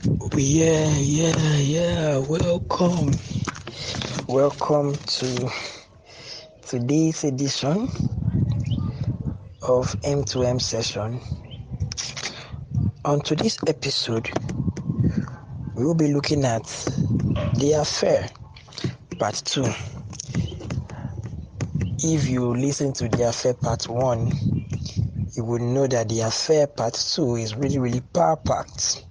Yeah. Welcome to today's edition of M2M session. On today's episode, we will be looking at the affair, part 2. If you listen to the affair part 1, you would know that the affair part 2 is really power-packed.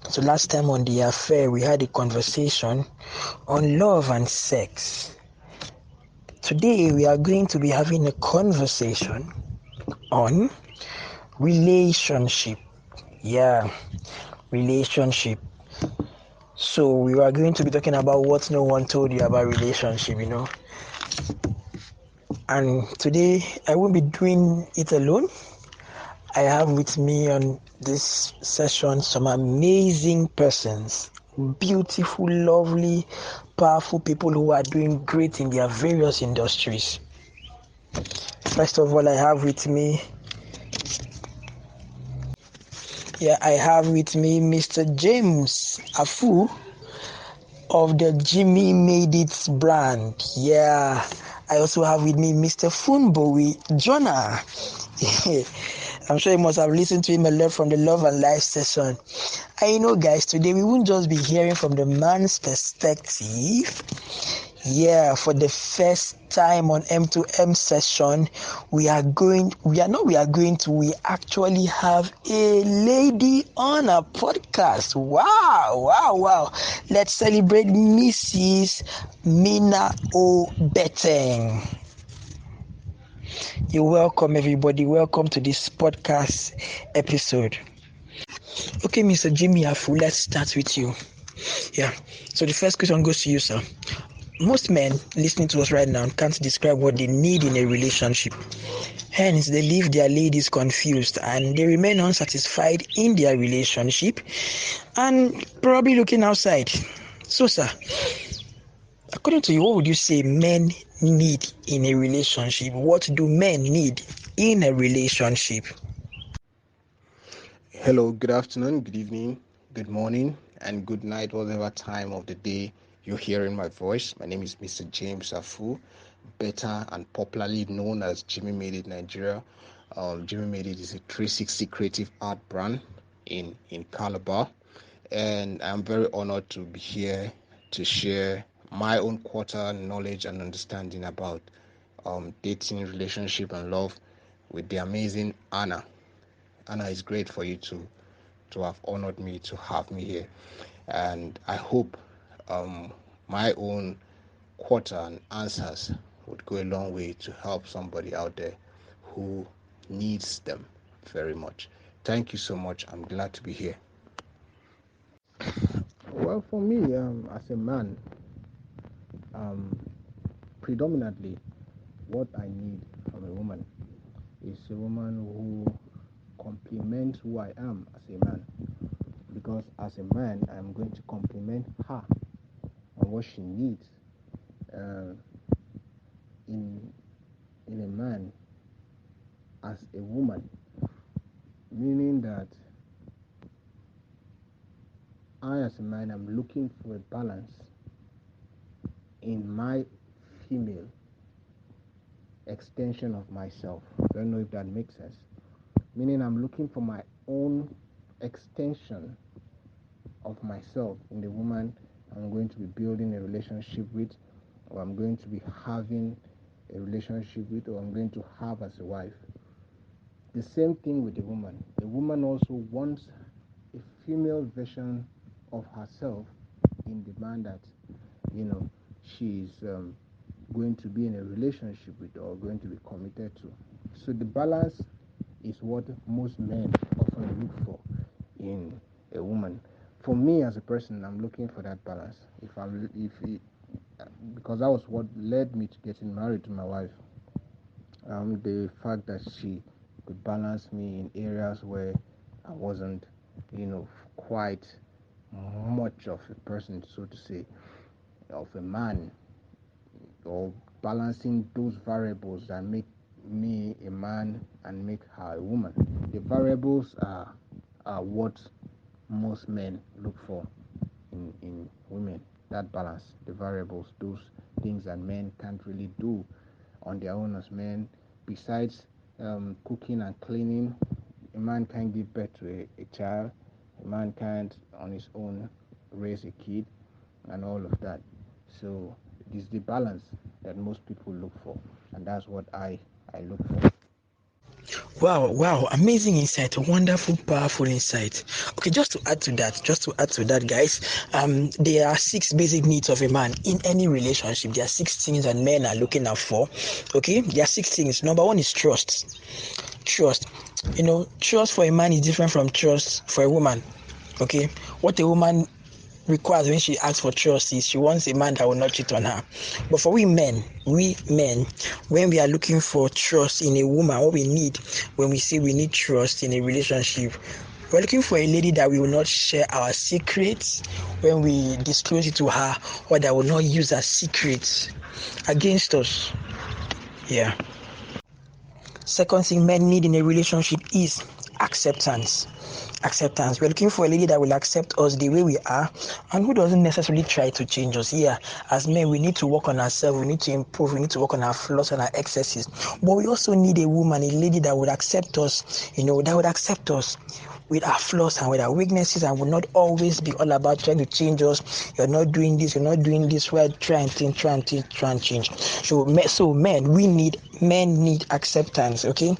So last time on the affair, we had a conversation on love and sex. Today, we are going to be having a conversation on relationship. Relationship. So we are going to be talking about what no one told you about relationship, And today, I won't be doing it alone. I have with me on this session some amazing persons, beautiful, lovely, powerful people who are doing great in their various industries. First of all, I have with me Mr. James Afu of the Jimmy Made It brand. I also have with me Mr. Funbuhwhe, Jonah. I'm sure you must have listened to him a lot from the Love and Life session. And guys, today we won't just be hearing from the man's perspective. For the first time on M2M session, we actually have a lady on our podcast. Wow. Let's celebrate Mrs. Mina Obeten. You're welcome, everybody. Welcome to this podcast episode. Okay, Mr. Jimmy Afu, let's start with you. So the first question goes to you, sir. Most men listening to us right now can't describe what they need in a relationship. Hence, they leave their ladies confused and they remain unsatisfied in their relationship and probably looking outside. So, sir, according to you, what would you say men need in a relationship? What do men need in a relationship? Hello, good afternoon, good evening, good morning, and good night, whatever time of the day you're hearing my voice. My name is Mr. James Afu, better and popularly known as Jimmy Made It Nigeria. Jimmy Made It is a 360 creative art brand in Calabar, and I'm very honored to be here to share my own quarter knowledge and understanding about dating, relationship, and love with the amazing Anna. Anna, it's great for you to have honored me to have me here, and I hope my own quarter and answers would go a long way to help somebody out there who needs them very much. Thank you so much. I'm glad to be here. Well, for me, as a man, predominantly what I need from a woman is a woman who complements who I am as a man, because as a man I'm going to compliment her on what she needs in a man as a woman, meaning that I as a man am looking for a balance in my female extension of myself. I don't know if that makes sense. Meaning I'm looking for my own extension of myself in the woman I'm going to be building a relationship with, or I'm going to be having a relationship with, or I'm going to have as a wife. The same thing with the woman. The woman also wants a female version of herself in the man that she's going to be in a relationship with or going to be committed to. So the balance is what most men often look for in a woman. For me as a person, I'm looking for that balance. Because that was what led me to getting married to my wife. The fact that she could balance me in areas where I wasn't, quite much of a person, so to say, of a man, or balancing those variables that make me a man and make her a woman. The variables are what most men look for in women. That balance, the variables, those things that men can't really do on their own as men. Besides cooking and cleaning, a man can't give birth to a child. A man can't on his own raise a kid and all of that. So it is the balance that most people look for, and that's what I look for. Wow, amazing insight, wonderful, powerful insight. Okay, just to add to that, guys, there are 6 basic needs of a man in any relationship. There are 6 things that men are looking out for. Okay, there are 6 things. Number 1 is trust. Trust. Trust for a man is different from trust for a woman. Okay, what a woman requires when she asks for trust is she wants a man that will not cheat on her. But for we men, when we are looking for trust in a woman, what we need when we say we need trust in a relationship, we're looking for a lady that we will not share our secrets when we disclose it to her, or that will not use our secrets against us. Yeah. Second thing men need in a relationship is acceptance. We're looking for a lady that will accept us the way we are and who doesn't necessarily try to change us. Yeah, as men, we need to work on ourselves, we need to improve, we need to work on our flaws and our excesses. But we also need a woman, a lady that would accept us, with our flaws and with our weaknesses, and will not always be all about trying to change us. You're not doing this, well, try and change. So men need acceptance. Okay.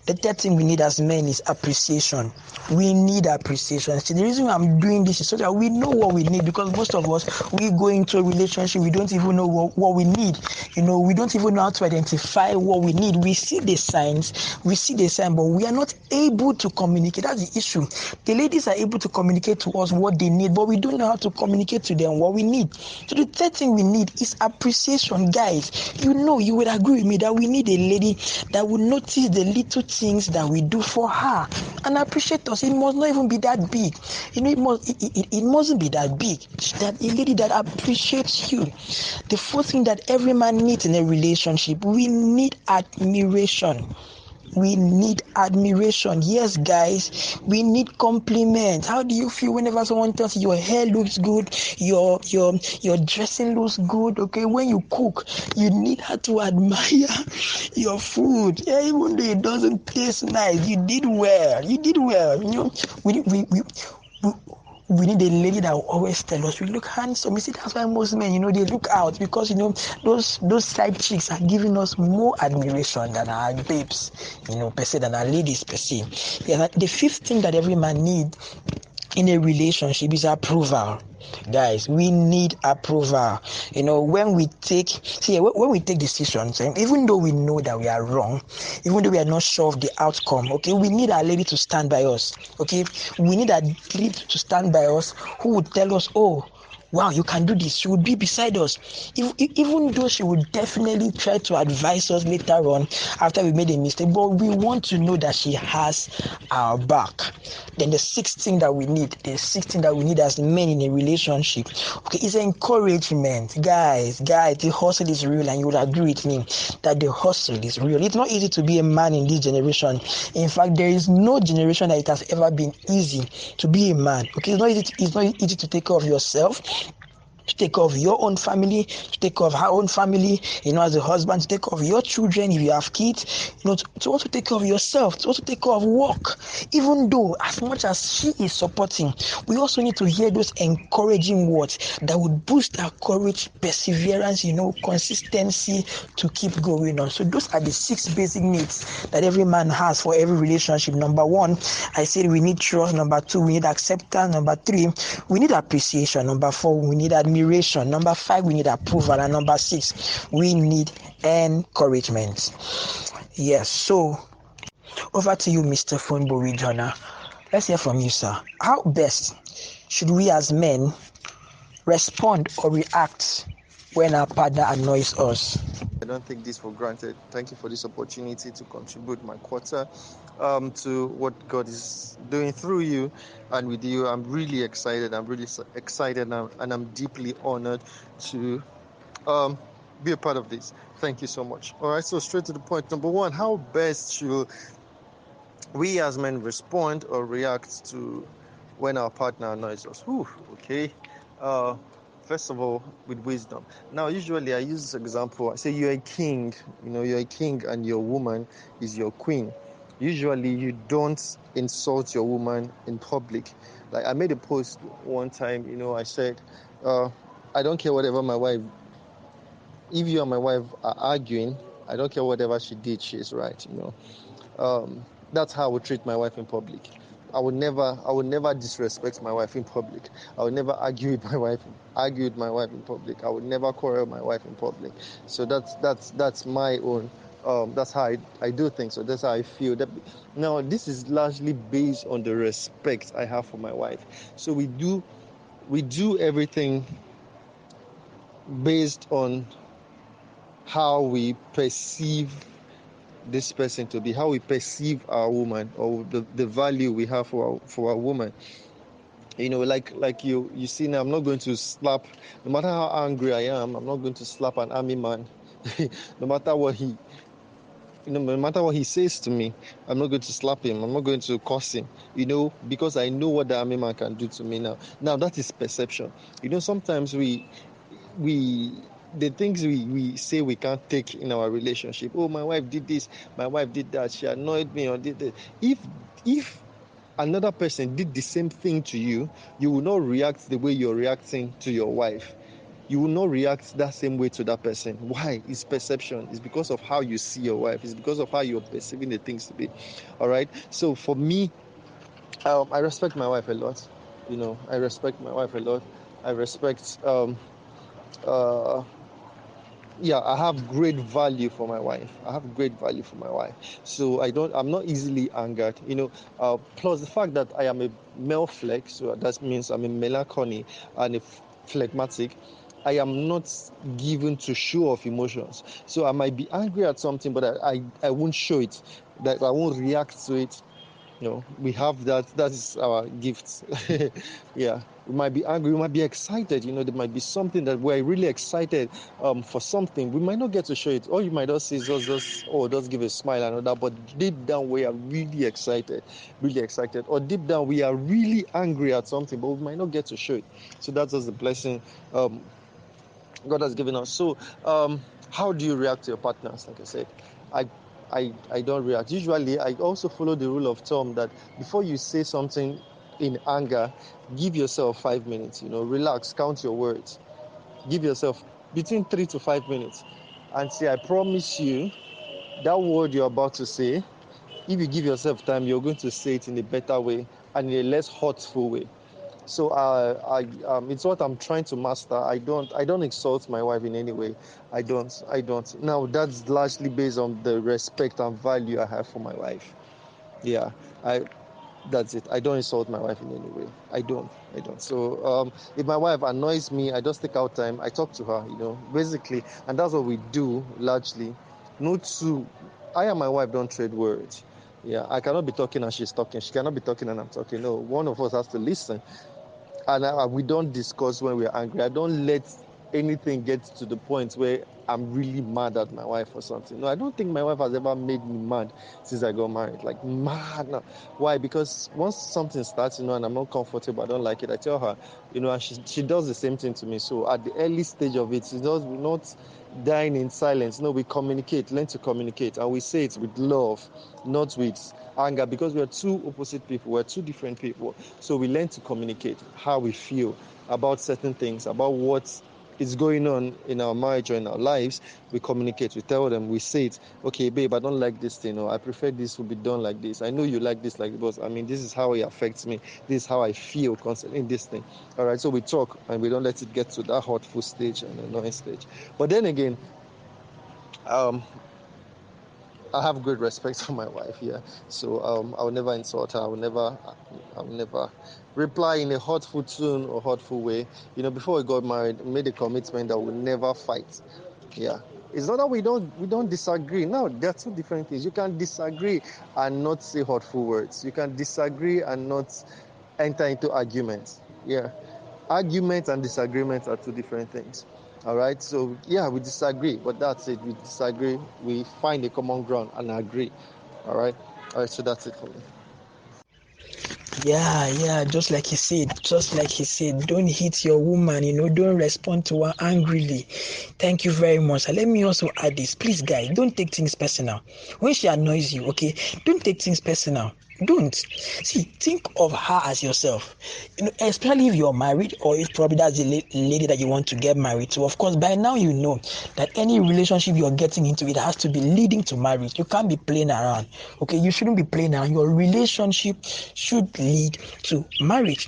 The third thing we need as men is appreciation. We need appreciation. See, the reason I'm doing this is so that we know what we need, because most of us, we go into a relationship, we don't even know what we need. We don't even know how to identify what we need. We see the signs, but we are not able to communicate. That's the issue. The ladies are able to communicate to us what they need, but we don't know how to communicate to them what we need. So the third thing we need is appreciation. Guys, you would agree with me that we need a lady that will notice the little things that we do for her and appreciate us. It must not even be that big. It mustn't be that big. That a lady that appreciates you. The fourth thing that every man needs in a relationship, we need admiration. We need admiration. Yes, guys, we need compliments. How do you feel whenever someone tells you your hair looks good, your dressing looks good? Okay, when you cook, you need her to admire your food. Yeah, even though it doesn't taste nice, you did well. We need a lady that will always tell us we look handsome. You see, that's why most men, they look out, because those side chicks are giving us more admiration than our babes, per se, than our ladies per se. Yeah, the fifth thing that every man needs in a relationship is approval. Guys, we need approval. When we take decisions, and even though we know that we are wrong, even though we are not sure of the outcome, okay, we need our lady to stand by us. Okay, we need our lady to stand by us, who would tell us, oh, wow, you can do this. She would be beside us. Even though she would definitely try to advise us later on after we made a mistake, but we want to know that she has our back. Then the sixth thing that we need as men in a relationship, okay, is encouragement. Guys, the hustle is real, and you would agree with me that the hustle is real. It's not easy to be a man in this generation. In fact, there is no generation that it has ever been easy to be a man. Okay, it's not easy to take care of yourself, to take care of your own family, to take care of her own family, as a husband, to take care of your children if you have kids, to also take care of yourself, to also take care of work. Even though, as much as she is supporting, we also need to hear those encouraging words that would boost our courage, perseverance, consistency to keep going on. So those are the 6 basic needs that every man has for every relationship. Number 1, I said we need trust. Number 2, we need acceptance. Number 3, we need appreciation. Number 4, we need admiration. Number 5, we need approval. And number 6, we need encouragement. Yes, so over to you, Mr. Funbuhwhe Jonah. Let's hear from you, sir. How best should we as men respond or react when our partner annoys us? I don't take this for granted. Thank you for this opportunity to contribute my quarter to what God is doing through you and with you. I'm really excited. And I'm deeply honored to be a part of this. Thank you so much. All right, so straight to the point. Number 1, how best should we as men respond or react to when our partner annoys us. Whew, okay. First of all, with wisdom. Now, usually I use this example. I say you're a king. You're a king and your woman is your queen. Usually you don't insult your woman in public. Like I made a post one time, I said, I don't care whatever my wife, if you and my wife are arguing, I don't care whatever she did, she's right, That's how I would treat my wife in public. I would never disrespect my wife in public. I would never argue with my wife in public. I would never quarrel my wife in public. So that's my own. That's how I do things. So that's how I feel. Now this is largely based on the respect I have for my wife. So we do everything based on how we perceive this person to be, how we perceive our woman, or the value we have for our woman. Like you see now, I'm not going to slap, no matter how angry I am, I'm not going to slap an army man. no matter what he says to me, I'm not going to slap him, I'm not going to curse him, because I know what the army man can do to me now. Now that is perception. Sometimes the things we say we can't take in our relationship. Oh, my wife did this, my wife did that, she annoyed me, or did that. If another person did the same thing to you, you will not react the way you're reacting to your wife. You will not react that same way to that person. Why? It's perception. It's because of how you see your wife. It's because of how you're perceiving the things to be. All right. So for me, I respect my wife a lot. I respect my wife a lot. I respect I have great value for my wife. So I'm not easily angered. Plus the fact that I am a male flex, so that means I'm a melancholy and a phlegmatic. I am not given to show off emotions. So I might be angry at something, but I won't show it. That I won't react to it. We have that. That is our gift. Yeah, we might be angry, we might be excited. There might be something that we're really excited for something. We might not get to show it. All you might just see is just give a smile and all that. But deep down, we are really excited. Or deep down, we are really angry at something, but we might not get to show it. So that's just the blessing God has given us. So, how do you react to your partners? Like I said, I don't react. Usually, I also follow the rule of thumb that before you say something in anger, give yourself 5 minutes. Relax, count your words. Give yourself between 3 to 5 minutes, and say, I promise you, that word you're about to say, if you give yourself time, you're going to say it in a better way and in a less hurtful way. So it's what I'm trying to master. I don't insult my wife in any way. I don't. Now that's largely based on the respect and value I have for my wife. Yeah, that's it. I don't insult my wife in any way. I don't. So if my wife annoys me, I just take out time. I talk to her. Basically, and that's what we do largely. I and my wife don't trade words. Yeah, I cannot be talking and she's talking. She cannot be talking and I'm talking. No, one of us has to listen. And we don't discuss when we're angry. I don't let anything get to the point where I'm really mad at my wife or something. No, I don't think my wife has ever made me mad since I got married. Like, mad. No. Why? Because once something starts, and I'm not comfortable, I don't like it, I tell her, and she does the same thing to me. So at the early stage of it, we're not dying in silence. No, we communicate, learn to communicate, and we say it with love, not with anger, because we are two opposite people, we're two different people. So we learn to communicate how we feel about certain things, about what is going on in our marriage or in our lives. We communicate, we tell them, we say it. Okay, babe, I don't like this thing, or I prefer this will be done like this. I know you like this like this, but this is how it affects me. This is how I feel concerning this thing. All right, so we talk and we don't let it get to that hurtful stage and annoying stage. But then again, I have great respect for my wife, yeah. So I will never insult her. I will never reply in a hurtful tone or hurtful way. Before we got married, we made a commitment that we'll never fight. Yeah. It's not that we don't disagree. No, there are two different things. You can disagree and not say hurtful words. You can disagree and not enter into arguments. Yeah. Arguments and disagreements are two different things. All right. So yeah, we disagree, but that's it. We disagree. We find a common ground and agree. All right. So that's it for me. Yeah, just like he said, don't hit your woman, don't respond to her angrily. Thank you very much. And let me also add this, please, guys, don't take things personal. When she annoys you, okay, don't take things personal. Don't. See, think of her as yourself. Especially if you're married, or if probably that's the lady that you want to get married to. Of course, by now you know that any relationship you're getting into, it has to be leading to marriage. You can't be playing around. Okay, you shouldn't be playing around. Your relationship should lead to marriage.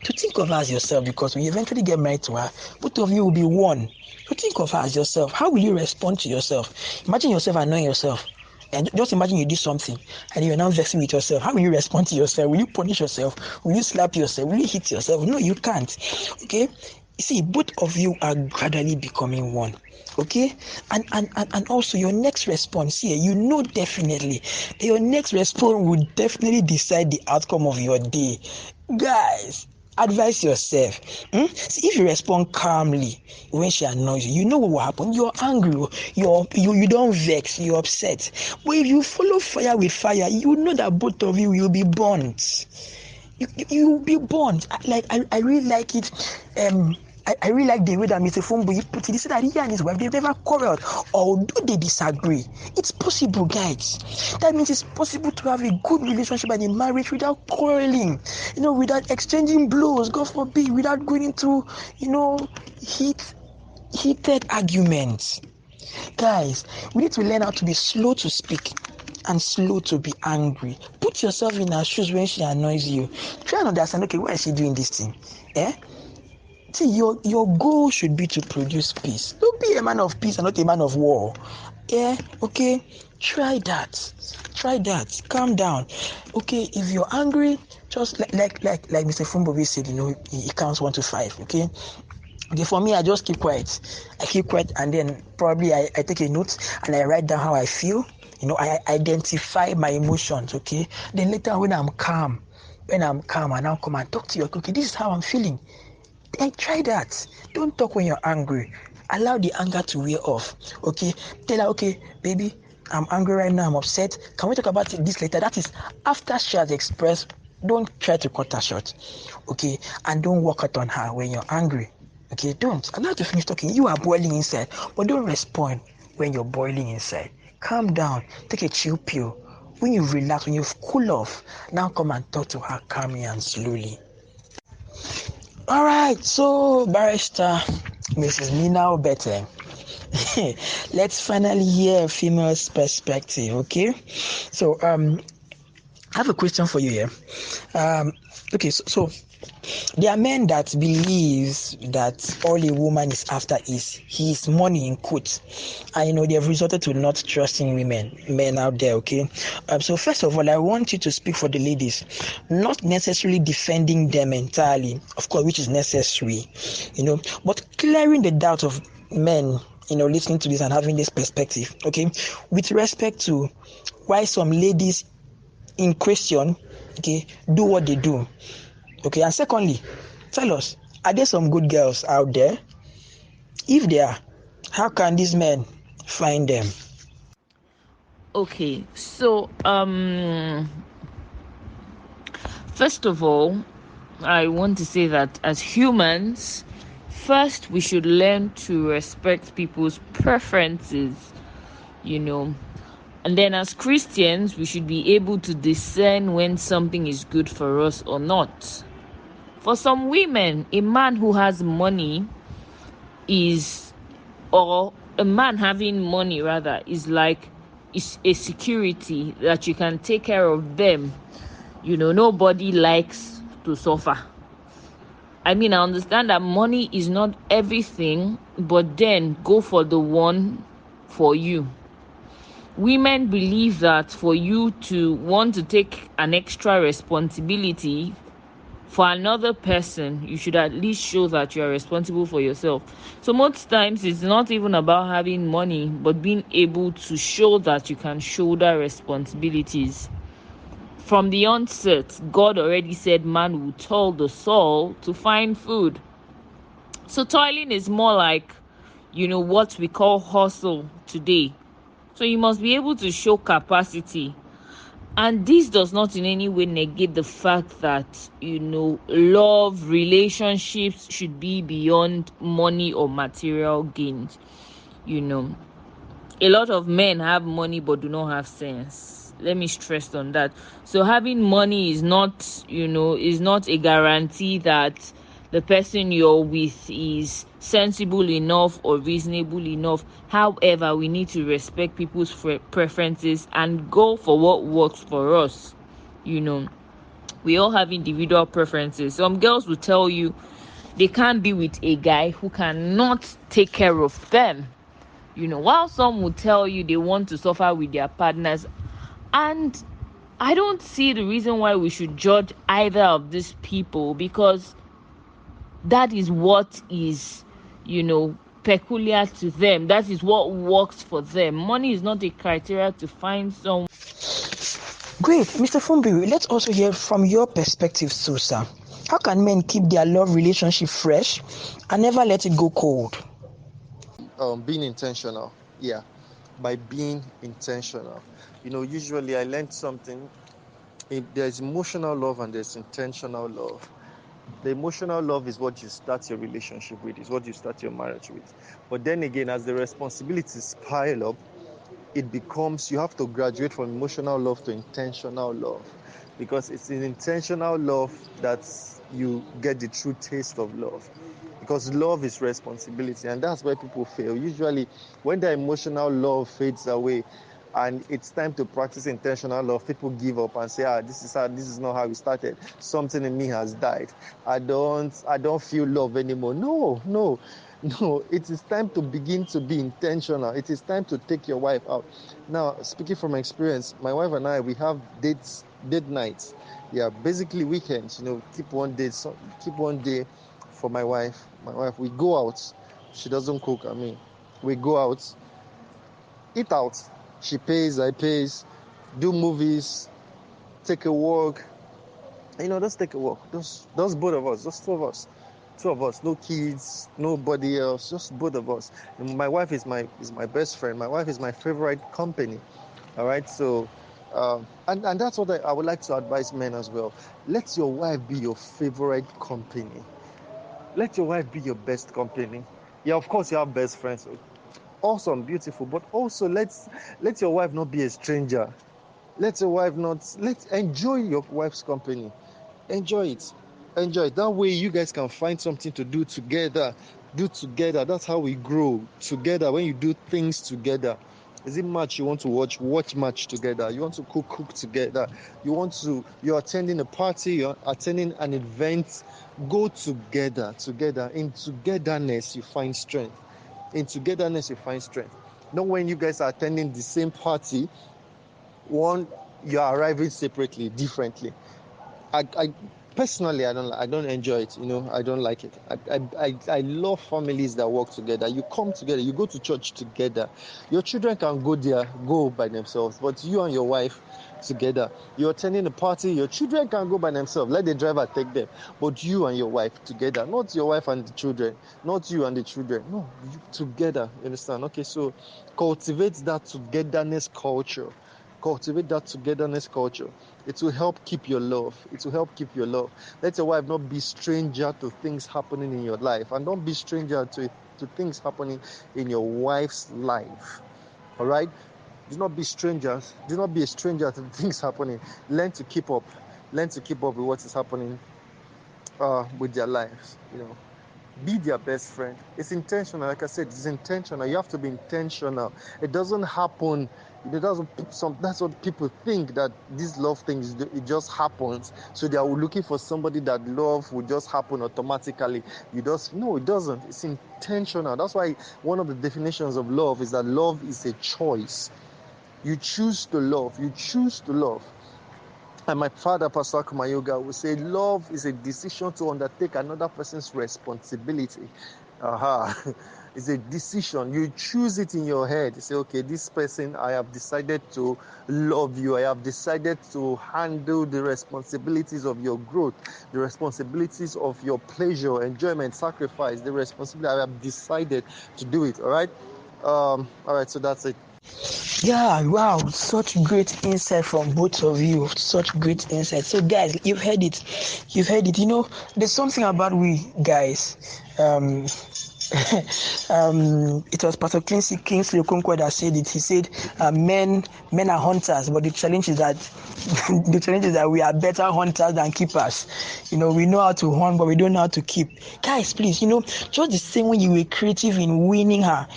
To think of her as yourself, because when you eventually get married to her, both of you will be one. So think of her as yourself. How will you respond to yourself? Imagine yourself annoying yourself. And just imagine you do something and you're now vexing with yourself. How will you respond to yourself? Will you punish yourself? Will you slap yourself? Will you hit yourself? No, you can't. Okay? You see, both of you are gradually becoming one. Okay? And also your next response here, definitely that your next response will definitely decide the outcome of your day. Guys, advise yourself. See, if you respond calmly when she annoys you, you know what will happen. You're angry, you don't vex, you're upset. But if you follow fire with fire, you know that both of you will be burnt. You will be burnt. I really like it. I really like the way that Mr. Funbuhwhe put it. He said that he and his wife, they've never quarreled, although they disagree. It's possible, guys. That means it's possible to have a good relationship and a marriage without quarreling, without exchanging blows, God forbid, without going into, heated arguments. Guys, we need to learn how to be slow to speak and slow to be angry. Put yourself in her shoes when she annoys you. Try and understand, okay, why is she doing this thing? See, your goal should be to produce peace. Don't be a man of peace and not a man of war. Okay? Try that. Calm down. Okay, if you're angry, just like Mr. Funbuhwhe said, he counts 1 to 5, okay? Okay, for me, I just keep quiet. And then probably I take a note and I write down how I feel. I identify my emotions, okay? Then later when I'm calm, I now come and talk to you. Okay, this is how I'm feeling. Try that. Don't talk when you're angry. Allow the anger to wear off. Okay? Tell her, okay, baby, I'm angry right now, I'm upset. Can we talk about this later? That is after she has expressed. Don't try to cut her short. Okay? And don't walk out on her when you're angry. Okay? Don't. Allow her to finish talking. You are boiling inside, but don't respond when you're boiling inside. Calm down. Take a chill pill. When you relax, when you've cool off, now come and talk to her calmly and slowly. All right, so Barrister Mrs. Mina Obeten, let's finally hear a female's perspective, okay? So I have a question for you here. Okay, so there are men that believes that all a woman is after is his money, in quotes, and they have resorted to not trusting men out there. Okay, so first of all, I want you to speak for the ladies, not necessarily defending them entirely, of course, which is necessary, but clearing the doubt of men, listening to this and having this perspective. Okay, with respect to why some ladies in question, okay, do what they do. Okay, and secondly, tell us, are there some good girls out there? If there are, how can these men find them? Okay, so first of all, I want to say that as humans, first we should learn to respect people's preferences, and then as Christians, we should be able to discern when something is good for us or not. For some women, a man who has money or a man having money rather, is a security that you can take care of them. Nobody likes to suffer. I understand that money is not everything, but then go for the one for you. Women believe that for you to want to take an extra responsibility for another person, you should at least show that you are responsible for yourself. So most times it's not even about having money, but being able to show that you can shoulder responsibilities. From the onset, God already said man will toil the soul to find food. So toiling is more like, what we call hustle today. So you must be able to show capacity. And this does not in any way negate the fact that, love, relationships should be beyond money or material gains. A lot of men have money but do not have sense. Let me stress on that. So having money is not a guarantee that the person you're with is sensible enough or reasonable enough. However, we need to respect people's preferences and go for what works for us. We all have individual preferences. Some girls will tell you they can't be with a guy who cannot take care of them. While some will tell you they want to suffer with their partners. And I don't see the reason why we should judge either of these people, because that is what is, peculiar to them. That is what works for them. Money is not a criteria to find someone. Great. Mr. Funbuhwhe, let's also hear from your perspective too, sir. How can men keep their love relationship fresh and never let it go cold? Being intentional, by being intentional. Usually I learned something. If there's emotional love and there's intentional love. The emotional love is what you start your relationship with, is what you start your marriage with. But then again, as the responsibilities pile up, it becomes, you have to graduate from emotional love to intentional love, because it's in intentional love that you get the true taste of love. Because love is responsibility, and that's where people fail. Usually, when the emotional love fades away and it's time to practice intentional love, people give up and say, this is not how we started. Something in me has died. I don't feel love anymore. No. It is time to begin to be intentional. It is time to take your wife out. Now, speaking from experience, my wife and I, we have date nights. Basically weekends. Keep one day for my wife. We go out. She doesn't cook. We go out, eat out. She pays, I pays, do movies, take a walk. Just take a walk. Just both of us, just two of us, no kids, nobody else, just both of us. And my wife is my best friend. My wife is my favorite company. All right, so and that's what I would like to advise men as well. Let your wife be your favorite company. Let your wife be your best company. Of course you have best friends. Awesome, beautiful, but also let your wife not be a stranger. Let enjoy your wife's company. Enjoy it. That way you guys can find something to do together. That's how we grow together. When you do things together. Is it match you want to watch match together? You want to cook together? You're attending a party, you're attending an event, go together. In togetherness you find strength. Not when you guys are attending the same party, you are arriving separately, differently. I personally, I don't enjoy it. I don't like it. I love families that work together. You come together, you go to church together. Your children can go by themselves, but you and your wife together. You're attending a party, your children can go by themselves. Let the driver take them, but you and your wife together. Not your wife and the children, not you and the children. No, you together. You understand? Okay, so cultivate that togetherness culture. It will help keep your love. Let your wife not be stranger to things happening in your life, and don't be stranger to things happening in your wife's life. All right? Do not be strangers. Do not be a stranger to things happening. Learn to keep up with what is happening with their lives. Be their best friend. It's intentional. Like I said, it's intentional. You have to be intentional. It doesn't happen. That's what people think, that this love thing it just happens. So they are looking for somebody that love will just happen automatically. No, it doesn't. It's intentional. That's why one of the definitions of love is that love is a choice. You choose to love. And my father, Pastor Kumayoga, would say, love is a decision to undertake another person's responsibility. It's a decision. You choose it in your head. You say, okay, this person, I have decided to love you. I have decided to handle the responsibilities of your growth, the responsibilities of your pleasure, enjoyment, sacrifice, the responsibility. I have decided to do it. All right. So that's it. Yeah, wow, such great insight from both of you. Such great insight. So, guys, you've heard it. You've heard it. You know, there's something about we guys. It was Pastor Kingsley Okonkwo that said it. He said, "Men are hunters, but the challenge is that we are better hunters than keepers. You know, we know how to hunt, but we don't know how to keep. Guys, please, you know, just the same way you were creative in winning her."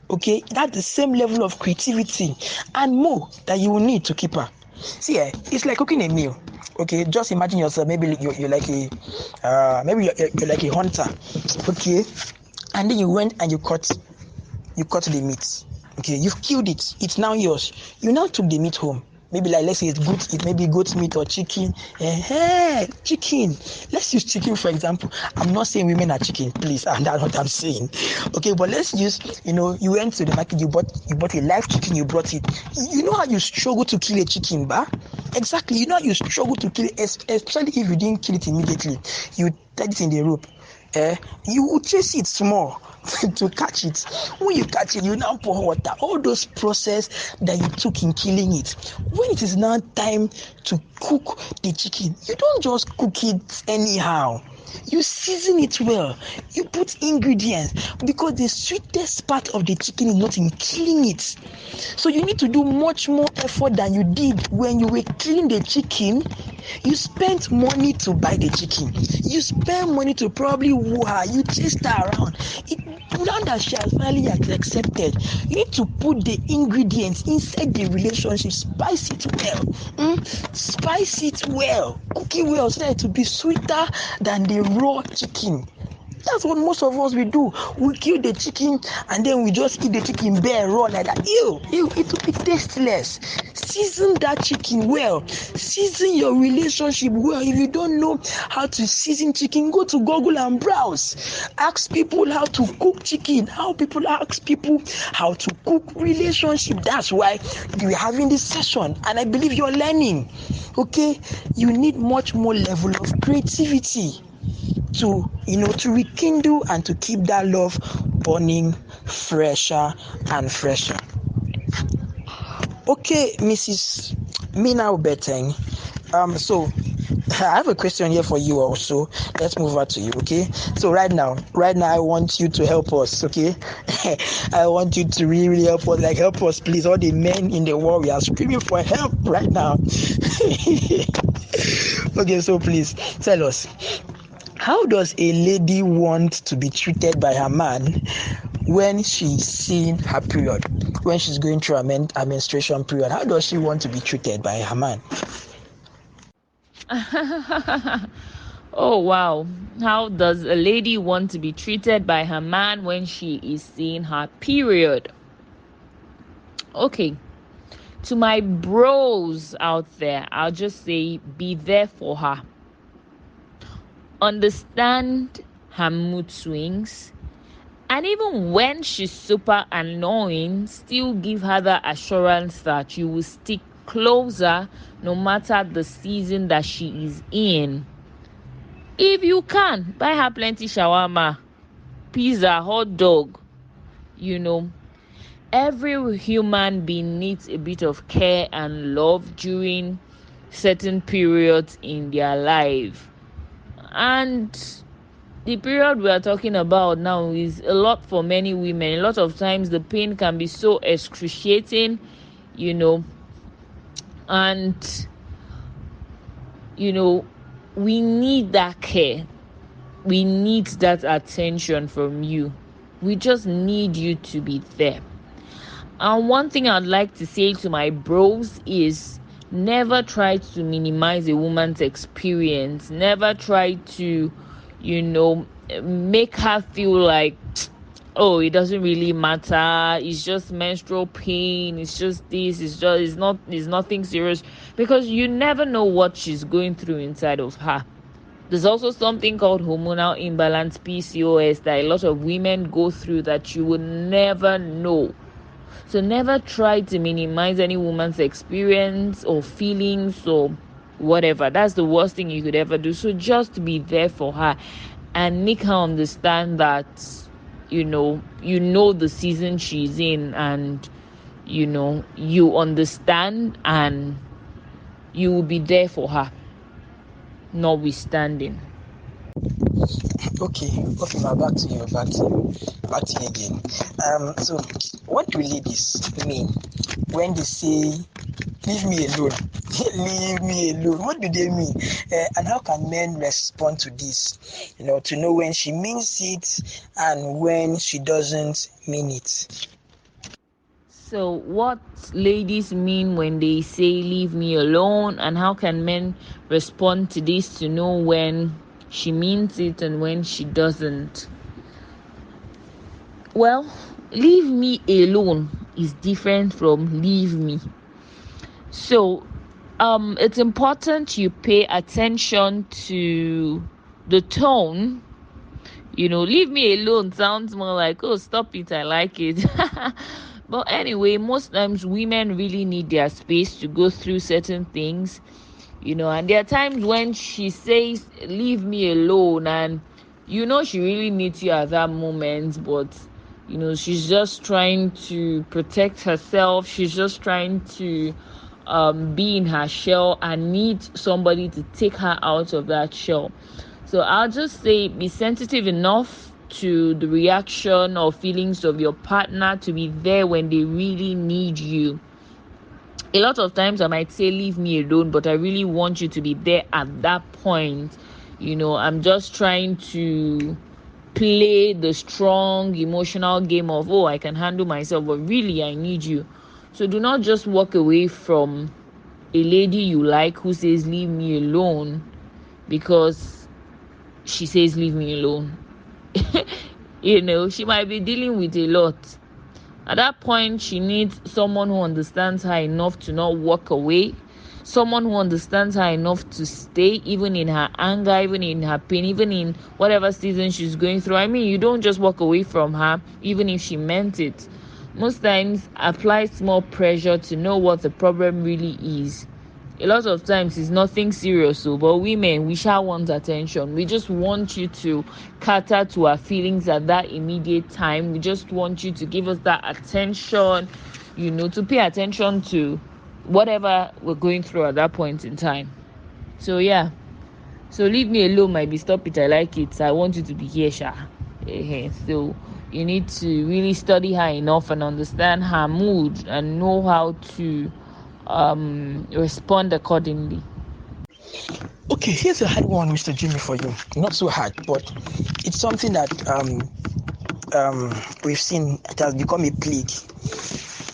Okay, that's the same level of creativity and more that you will need to keep her. See, it's like cooking a meal. Okay, just imagine yourself. Maybe you're like you're like a hunter. Okay, and then you went and you cut the meat. Okay, you've killed it. It's now yours. You now took the meat home. Maybe like let's say it may be goat meat or chicken. Chicken. Let's use chicken for example. I'm not saying women are chicken, please, and that's what I'm saying. Okay, but let's use, you went to the market, you bought a live chicken, you brought it. You know how you struggle to kill a chicken, bah? Exactly. You know how you struggle to kill it, especially if you didn't kill it immediately. You tied it in the rope. You will chase it small to catch it. When you catch it, you now pour water. All those process that you took in killing it. When it is now time to cook the chicken, you don't just cook it anyhow. You season it well. You put ingredients because the sweetest part of the chicken is not in killing it. So you need to do much more effort than you did when you were killing the chicken. You spent money to buy the chicken. You spent money to probably woo her. You chased her around. Now that she has finally accepted, you need to put the ingredients inside the relationship. Spice it well. Spice it well. Cook it well so that it will be sweeter than the raw chicken. That's what most of us will do. We kill the chicken and then we just eat the chicken bare raw like that. Ew, it will be tasteless. Season that chicken well. Season your relationship well. If you don't know how to season chicken, go to Google and browse. Ask people how to cook chicken. How people ask people how to cook relationship. That's why we're having this session, and I believe you're learning. Okay, you need much more level of creativity to rekindle and to keep that love burning fresher and fresher. Okay, Mrs. Mina Obeten. So I have a question here for you also. Let's move over to you, okay? So right now I want you to help us, okay? I want you to really help us, help us please. All the men in the world, we are screaming for help right now. Okay, so please tell us, how does a lady want to be treated by her man when she's seeing her period? When she's going through a menstruation period, how does she want to be treated by her man? Oh wow, how does a lady want to be treated by her man when she is seeing her period? Okay, to my bros out there, I'll just say be there for her. Understand her mood swings, and even when she's super annoying, still give her the assurance that you will stick closer no matter the season that she is in. If you can, buy her plenty shawarma, pizza, hot dog. Every human being needs a bit of care and love during certain periods in their life. And the period we are talking about now is a lot for many women. A lot of times the pain can be so excruciating, and we need that care. We need that attention from you. We just need you to be there. And one thing I'd like to say to my bros is never try to minimize a woman's experience. Never try to, make her feel like, oh, it doesn't really matter. It's just menstrual pain. It's just this. It's nothing serious. Because you never know what she's going through inside of her. There's also something called hormonal imbalance, PCOS, that a lot of women go through that you will never know. So never try to minimize any woman's experience or feelings or whatever. That's the worst thing you could ever do. So just be there for her and make her understand that, you know the season she's in, and you understand and you will be there for her, notwithstanding. Okay, back to you again. So what do ladies mean when they say leave me alone? Leave me alone. What do they mean? And how can men respond to this? To know when she means it and when she doesn't mean it. So what ladies mean when they say leave me alone, and how can men respond to this to know when she means it and when she doesn't? Well, leave me alone is different from leave me. So it's important you pay attention to the tone. Leave me alone sounds more like, oh, stop it, I like it. But anyway, most times women really need their space to go through certain things, and there are times when she says leave me alone, and she really needs you at that moment, but she's just trying to protect herself. She's just trying to be in her shell and need somebody to take her out of that shell. So I'll just say, be sensitive enough to the reaction or feelings of your partner to be there when they really need you. A lot of times I might say leave me alone, but I really want you to be there at that point. I'm just trying to play the strong emotional game of, oh, I can handle myself, but really I need you. So do not just walk away from a lady you like who says leave me alone because she says leave me alone. She might be dealing with a lot. At that point, she needs someone who understands her enough to not walk away, someone who understands her enough to stay, even in her anger, even in her pain, even in whatever season she's going through. I mean, you don't just walk away from her, even if she meant it. Most times, apply small pressure to know what the problem really is. A lot of times it's nothing serious, but women, we shall want attention. We just want you to cater to our feelings at that immediate time. We just want you to give us that attention, to pay attention to whatever we're going through at that point in time. So yeah, so leave me alone might be stop it, I like it, I want you to be here, Sha. So you need to really study her enough and understand her mood and know how to respond accordingly. Okay, here's a hard one, Mr. Jimmy, for you. Not so hard, but it's something that we've seen. It has become a plague.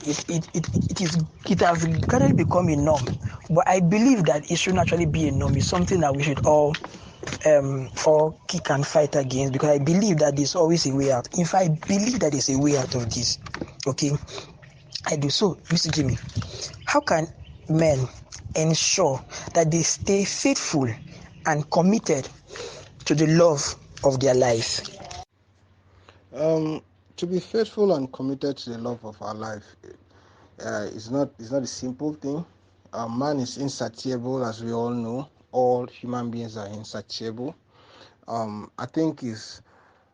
It has gradually become a norm. But I believe that it shouldn't actually be a norm. It's something that we should all kick and fight against, because I believe that there's always a way out. In fact, I believe that there's a way out of this. Okay, I do. So, Mr. Jimmy, how can men ensure that they stay faithful and committed to the love of their life? To be faithful and committed to the love of our life is not a simple thing. Man is insatiable, as we all know. All human beings are insatiable. I think is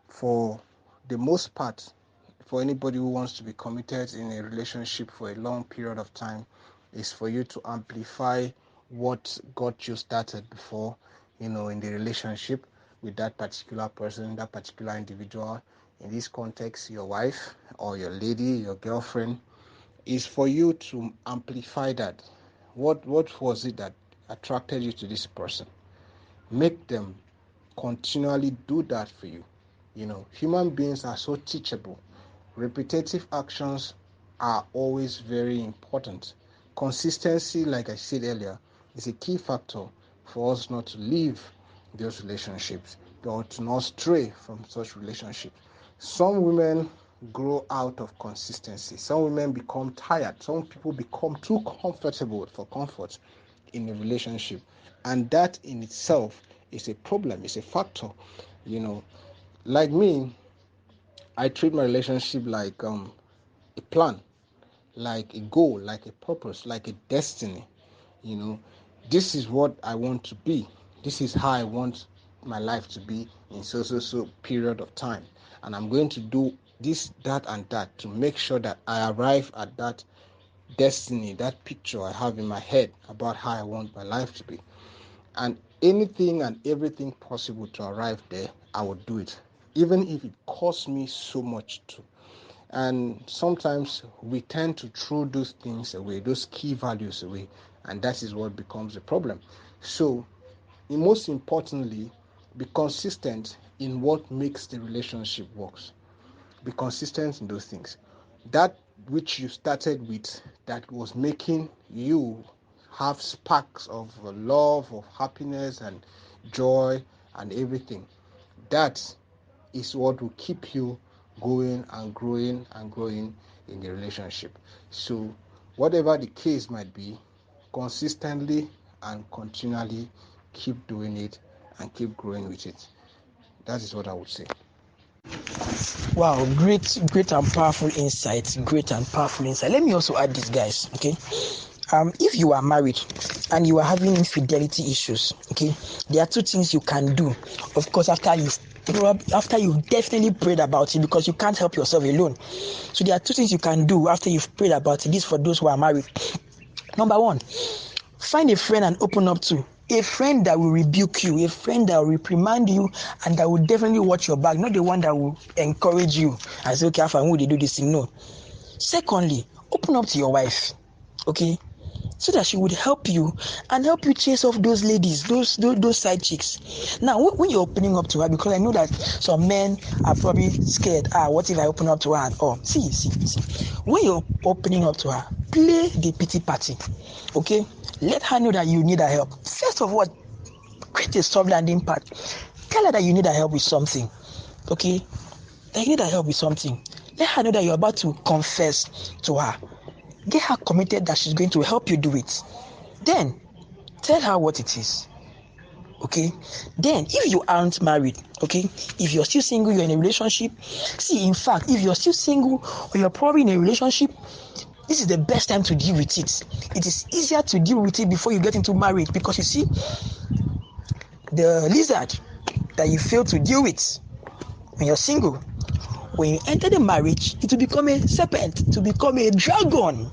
for the most part, for anybody who wants to be committed in a relationship for a long period of time, is for you to amplify what got you started before, in the relationship with that particular person, that particular individual. In this context, your wife or your lady, your girlfriend, is for you to amplify that. What was it that attracted you to this person? Make them continually do that for you. Human beings are so teachable. Repetitive actions are always very important. Consistency, like I said earlier, is a key factor for us not to leave those relationships or to not stray from such relationships. Some women grow out of consistency. Some women become tired. Some people become too comfortable for comfort in a relationship. And that in itself is a problem, it's a factor. Like me, I treat my relationship like a plan, like a goal, like a purpose, like a destiny. This is what I want to be. This is how I want my life to be in so period of time. And I'm going to do this, that, and that to make sure that I arrive at that destiny, that picture I have in my head about how I want my life to be. And anything and everything possible to arrive there, I would do it, even if it costs me so much to. And sometimes we tend to throw those things away, those key values away, and that is what becomes a problem. So, most importantly, be consistent in what makes the relationship works. Be consistent in those things. That which you started with, that was making you have sparks of love, of happiness and joy and everything, that is what will keep you going and growing and growing in the relationship. So whatever the case might be, consistently and continually keep doing it and keep growing with it. That is what I would say. Wow, great and powerful insights. Great and powerful insight. Let me also add this, guys. Okay, if you are married and you are having infidelity issues, okay, there are two things you can do. Of course, after you've definitely prayed about it, because you can't help yourself alone. So there are two things you can do after you've prayed about it. This for those who are married. Number one, find a friend and open up to. A friend that will rebuke you, a friend that will reprimand you, and that will definitely watch your back, not the one that will encourage you and say, okay, Alpha, would they do this thing? No. Secondly, open up to your wife, okay, so that she would help you and help you chase off those ladies, those side chicks. Now, when you're opening up to her, because I know that some men are probably scared. What if I open up to her? See. When you're opening up to her, play the pity party, okay? Let her know that you need her help. First of all, create a soft landing pad. Tell her that you need her help with something, okay? That you need her help with something. Let her know that you're about to confess to her. Get her committed that she's going to help you do it. Then, tell her what it is. Okay? Then, if you aren't married, okay? If you're still single, you're in a relationship. See, in fact, if you're still single or you're probably in a relationship, this is the best time to deal with it. It is easier to deal with it before you get into marriage, because you see, the lizard that you fail to deal with when you're single, when you enter the marriage, it will become a serpent, to become a dragon.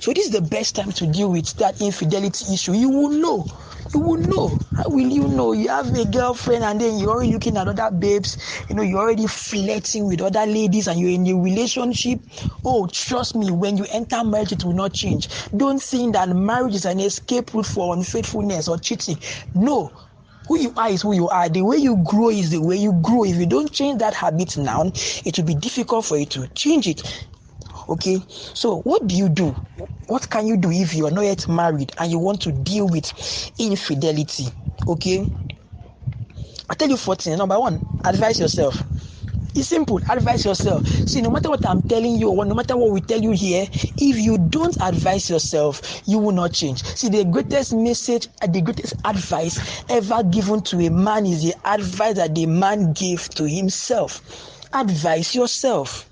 So this is the best time to deal with that infidelity issue. You will know. How will you know? You have a girlfriend and then you're already looking at other babes. You're already flirting with other ladies and you're in a relationship. Oh, trust me, when you enter marriage, it will not change. Don't think that marriage is an escape route for unfaithfulness or cheating. No. Who you are is who you are. The way you grow is the way you grow. If you don't change that habit now, it will be difficult for you to change it. Okay, so what do you do? What can you do if you are not yet married and you want to deal with infidelity? Okay, I'll tell you 4 things. Number 1, advise yourself. It's simple. Advise yourself. See, no matter what I'm telling you, or no matter what we tell you here, if you don't advise yourself, you will not change. See, the greatest message and the greatest advice ever given to a man is the advice that the man gave to himself. Advise yourself.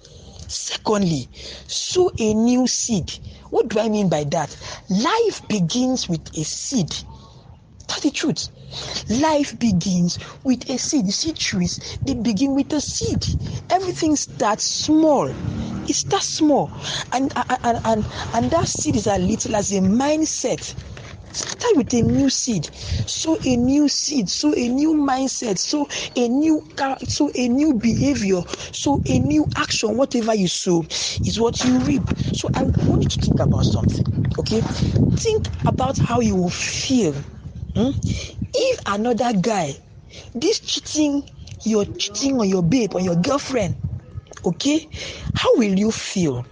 Secondly, sow a new seed. What do I mean by that? Life begins with a seed. That's the truth. Life begins with a seed. You see, trees, they begin with a seed. Everything starts small. It starts small. And that seed is as little as a mindset. Start with a new seed. Sow a new seed. Sow a new mindset. Sow a new behavior. Sow a new action. Whatever you sow is what you reap. So I want you to think about something. Okay? Think about how you will feel. If another guy, you're cheating on your babe, on your girlfriend, okay? How will you feel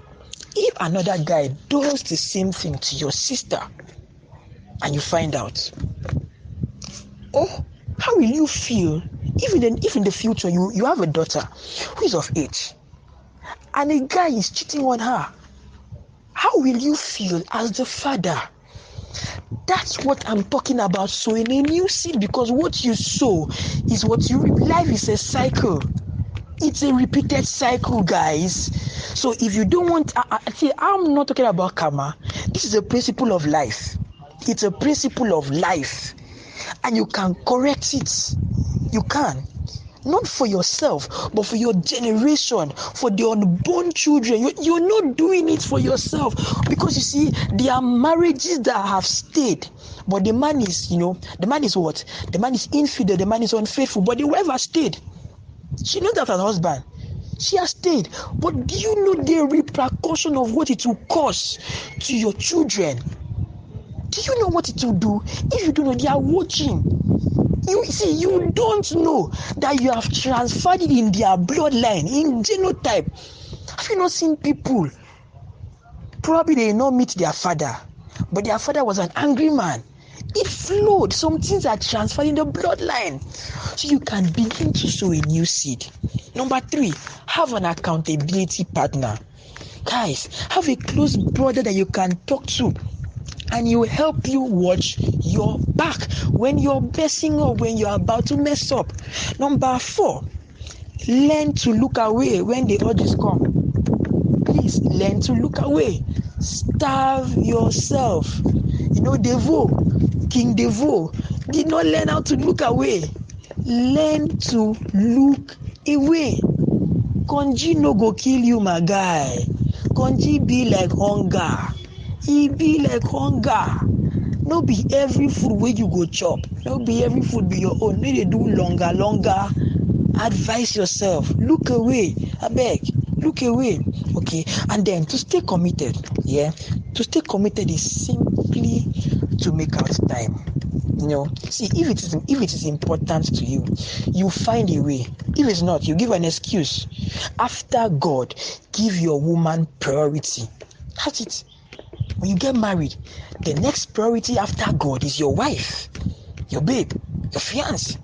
if another guy does the same thing to your sister and you find out? Or how will you feel if in the future you have a daughter who is of age and a guy is cheating on her? How will you feel as the father? That's what I'm talking about, sowing a new seed, because what you sow is what you reap. Life is a cycle. It's a repeated cycle, guys. So if you don't want, I'm not talking about karma. This is a principle of life. It's a principle of life. And you can correct it. You can. Not for yourself, but for your generation, for the unborn children. You're not doing it for yourself, because you see, there are marriages that have stayed, but the man is what? The man is infidel, the man is unfaithful, but the wife has stayed. She knows that her husband. She has stayed. But do you know the repercussion of what it will cause to your children? Do you know what it will do? If you don't know, they are watching. You don't know that you have transferred it in their bloodline, in genotype. Have you not seen people? Probably they did not meet their father, but their father was an angry man. It flowed. Some things are transferred in the bloodline. So you can begin to sow a new seed. Number 3, have an accountability partner. Guys, have a close brother that you can talk to, and he will help you watch your back when you're messing up, when you're about to mess up. Number 4, learn to look away when the urges come. Please learn to look away. Starve yourself. King Devo did not learn how to look away. Learn to look away. Konji no go kill you, my guy. Konji be like hunger. He be like hunger. No be every food wey you go chop. No be every food be your own. Make dey do longer. Advise yourself. Look away. Abeg, look away. Okay, and then to stay committed. To stay committed is simply to make out time. See, if it is important to you, you find a way. If it's not, you give an excuse. After God, give your woman priority. That's it. When you get married, the next priority after God is your wife, your babe, your fiance.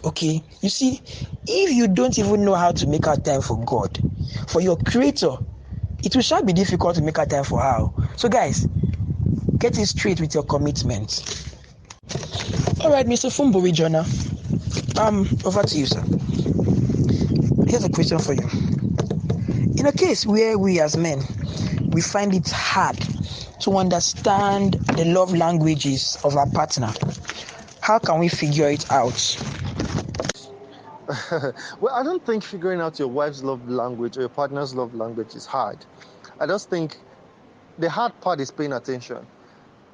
Okay, you see, if you don't even know how to make out time for God, for your creator, it will be difficult to make out time for her. So guys, get it straight with your commitment. All right, Mr. Funbuhwhe, Jonah, over to you, sir. Here's a question for you. In a case where we as men, we find it hard to understand the love languages of our partner, how can we figure it out? Well, I don't think figuring out your wife's love language or your partner's love language is hard. I just think the hard part is paying attention.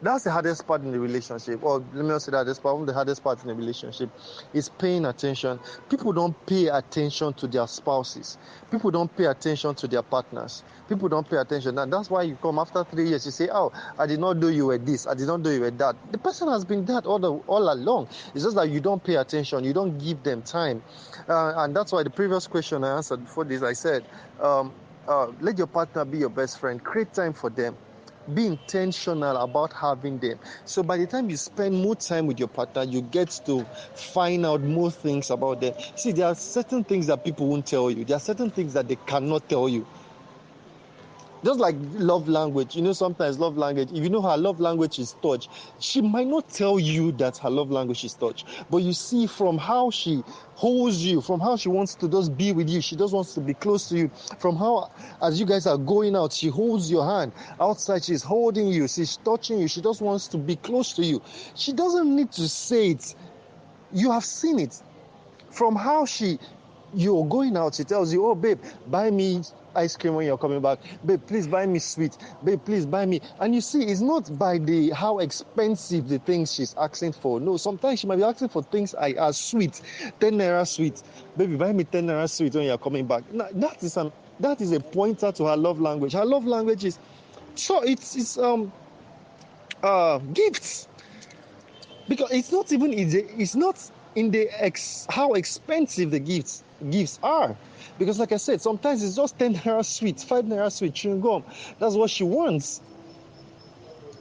That's the hardest part in the relationship. Or let me not say that the hardest part in the relationship is paying attention. People don't pay attention to their spouses. People don't pay attention to their partners. People don't pay attention. And that's why you come after 3 years, you say, oh, I did not know you were this. I did not know you were that. The person has been that all along. It's just that you don't pay attention. You don't give them time. And that's why the previous question I answered before this, I said, let your partner be your best friend. Create time for them. Be intentional about having them. So by the time you spend more time with your partner, you get to find out more things about them. See, there are certain things that people won't tell you. There are certain things that they cannot tell you. Just like love language, sometimes love language, if you know her love language is touch, she might not tell you that her love language is touch, but you see from how she holds you, from how she wants to just be with you, she just wants to be close to you, from how as you guys are going out, she holds your hand, outside she's holding you, she's touching you, she just wants to be close to you. She doesn't need to say it. You have seen it. From how you're going out, she tells you, oh babe, buy me ice cream when you're coming back. Babe, please buy me sweet. Babe, please buy me. And you see, it's not by how expensive the things she's asking for. No, sometimes she might be asking for things as sweet, 10 naira sweet. Baby, buy me 10 naira sweet when you're coming back. Now, that is a pointer to her love language. Her love language is it's gifts. Because it's not in how expensive the gifts are. Because like I said, sometimes it's just 10 naira sweet, 5 naira sweet, chewing gum. That's what she wants.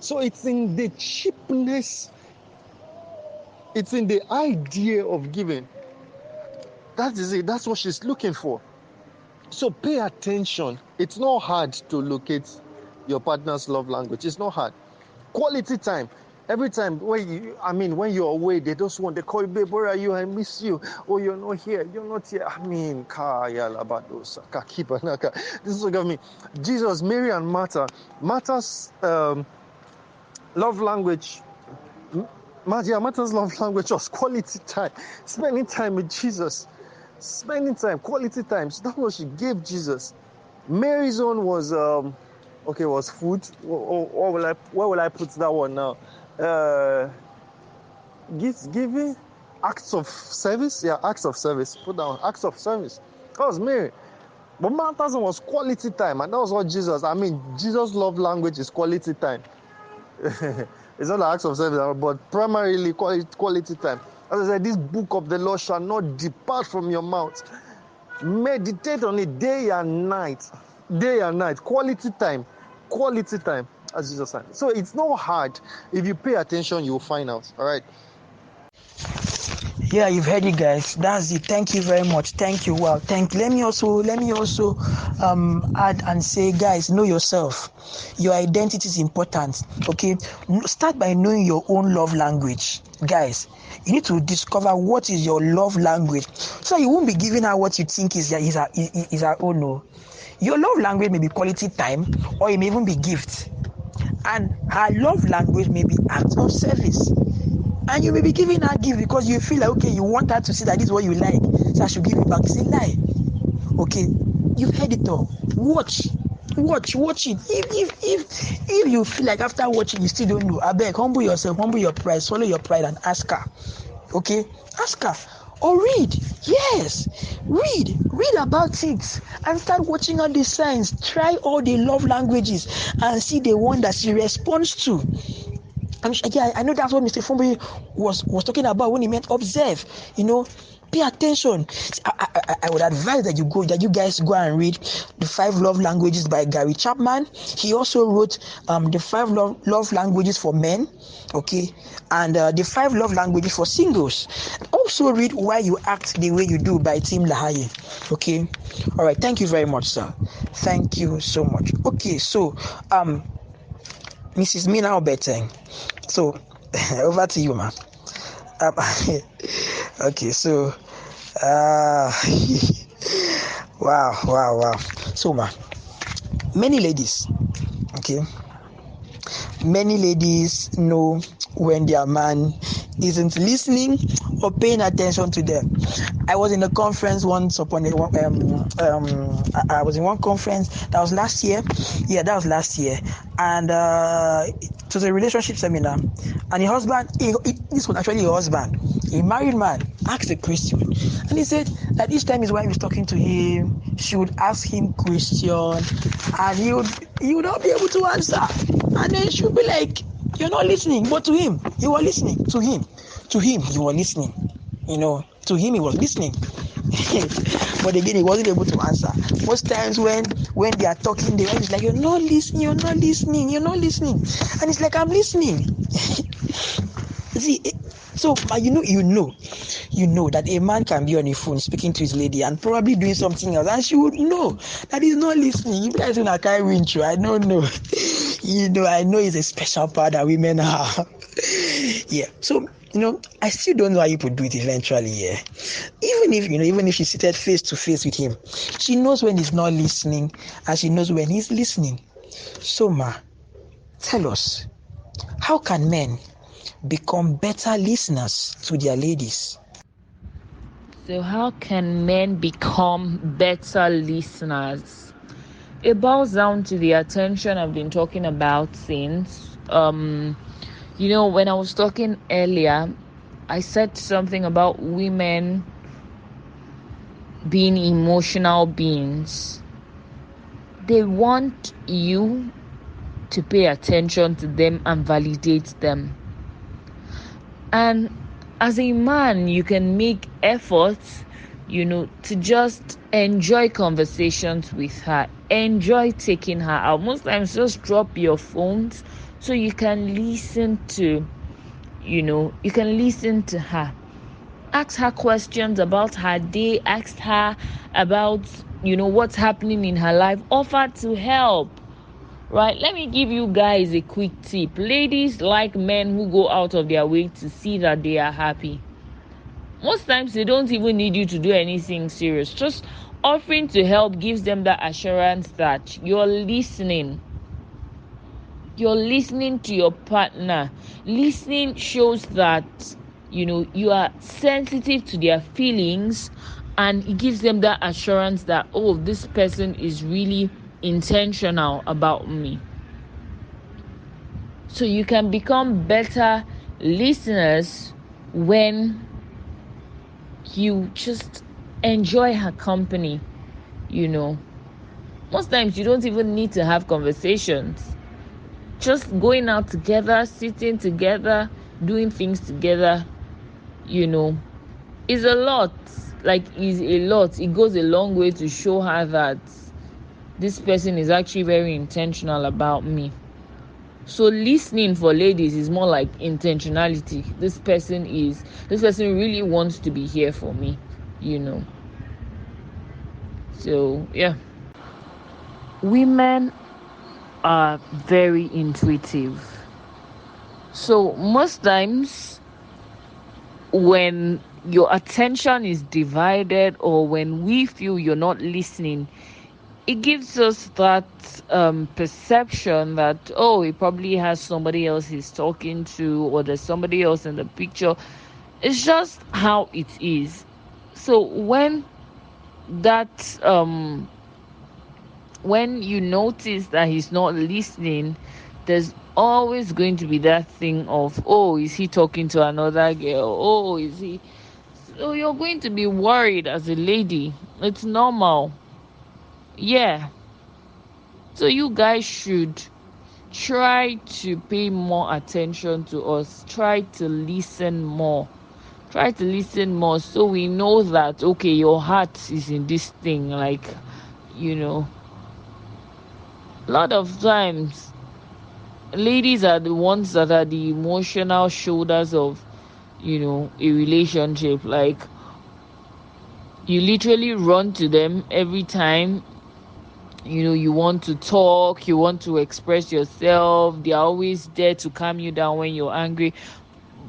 So it's in the cheapness, it's in the idea of giving. That is it. That's what she's looking for. So pay attention. It's not hard to locate your partner's love language. It's not hard. Quality time. Every time when you're away, they call you, babe, where are you? I miss you. Oh, you're not here. You're not here. This is what got me. Jesus, Mary, and Martha. Martha's love language. Martha's love language was quality time. Spending time with Jesus. Spending time, quality time. So that's what she gave Jesus. Mary's own was was food. Where will I put that one now? Giving, acts of service. Yeah, acts of service. Put down acts of service. That was Mary. But Martha's one was quality time, and that was what Jesus. Jesus' love language is quality time. It's not an acts of service, but primarily quality time. As I said, this book of the Lord shall not depart from your mouth. Meditate on it day and night. Day and night. Quality time. Quality time, as Jesus said. So it's not hard. If you pay attention, you'll find out. All right. Yeah, you've heard it, guys. That's it. Thank you very much. Thank you. Wow. Let me also add and say, guys, know yourself. Your identity is important. Okay, start by knowing your own love language, guys. You need to discover what is your love language, so you won't be giving her what you think is her own. No, your love language may be quality time, or it may even be gifts, and her love language may be acts of service. And you may be giving her gift because you feel like, okay, you want her to see that this is what you like, so I should give it back. It's a lie. Okay, you've heard it all. Watch it. If you feel like after watching you still don't know, I beg, humble yourself, humble your pride, swallow your pride, and ask her. Okay, ask her. Or read. Yes, read about it and start watching all the signs. Try all the love languages and see the one that she responds to. I know that's what Mr. Funbuhwhe was talking about when he meant observe. Pay attention. I would advise that you guys go and read The 5 Love Languages by Gary Chapman. He also wrote the 5 love languages for men, okay, and the 5 love languages for singles. Also read Why You Act the Way You Do by Tim LaHaye. Okay, all right. Thank you very much, sir. Thank you so much. Okay, so Mrs. Mina Obeten. So, over to you, ma. Okay, so, wow. So, ma, many ladies know when their man isn't listening or paying attention to them. I was in a conference once I was in one conference that was last year. Yeah, that was last year. And it was a relationship seminar. And the husband, this was actually a husband, a married man, asked a question. And he said that each time his wife is talking to him, she would ask him question, and he would not be able to answer. And then she would be like, you're not listening. But to him, you were listening. To him, you were listening. To him, he was listening. But again, he wasn't able to answer. Most times when they are talking, the wife is like, you're not listening. And it's like, I'm listening. See, so you know that a man can be on a phone speaking to his lady and probably doing something else, and she would know that he's not listening. You guys I can't win you. I don't know. I know it's a special power that women have. Yeah. So I still don't know how you could do it eventually. Yeah. Even if she's seated face to face with him, she knows when he's not listening, and she knows when he's listening. So, ma, tell us, how can men become better listeners to their ladies? So how can men become better listeners? It boils down to the attention I've been talking about since. When I was talking earlier, I said something about women being emotional beings. They want you to pay attention to them and validate them. And as a man, you can make efforts, to just enjoy conversations with her, enjoy taking her out. Most times, just drop your phones so you can listen to, her. Ask her questions about her day. Ask her about, what's happening in her life. Offer to help. Right, let me give you guys a quick tip. Ladies like men who go out of their way to see that they are happy. Most times they don't even need you to do anything serious. Just offering to help gives them that assurance that you're listening. You're listening to your partner. Listening shows that you are sensitive to their feelings and it gives them that assurance that, oh, this person is really intentional about me. So you can become better listeners when you just enjoy her company. Most times you don't even need to have conversations. Just going out together, sitting together, doing things together, is a lot. It goes a long way to show her that this person is actually very intentional about me. So listening for ladies is more like intentionality. This person really wants to be here for me, So yeah. Women are very intuitive. So most times when your attention is divided, or when we feel you're not listening, it gives us that perception that, oh, he probably has somebody else he's talking to, or there's somebody else in the picture. It's just how it is. So when you notice that he's not listening, there's always going to be that thing of, oh, is he talking to another girl? Oh, is he? So you're going to be worried as a lady. It's normal. Yeah. So you guys should try to pay more attention to us. Try to listen more. So we know that, okay, your heart is in this thing. A lot of times ladies are the ones that are the emotional shoulders of a relationship. Like, you literally run to them every time you want to talk, you want to express yourself. They're always there to calm you down when you're angry.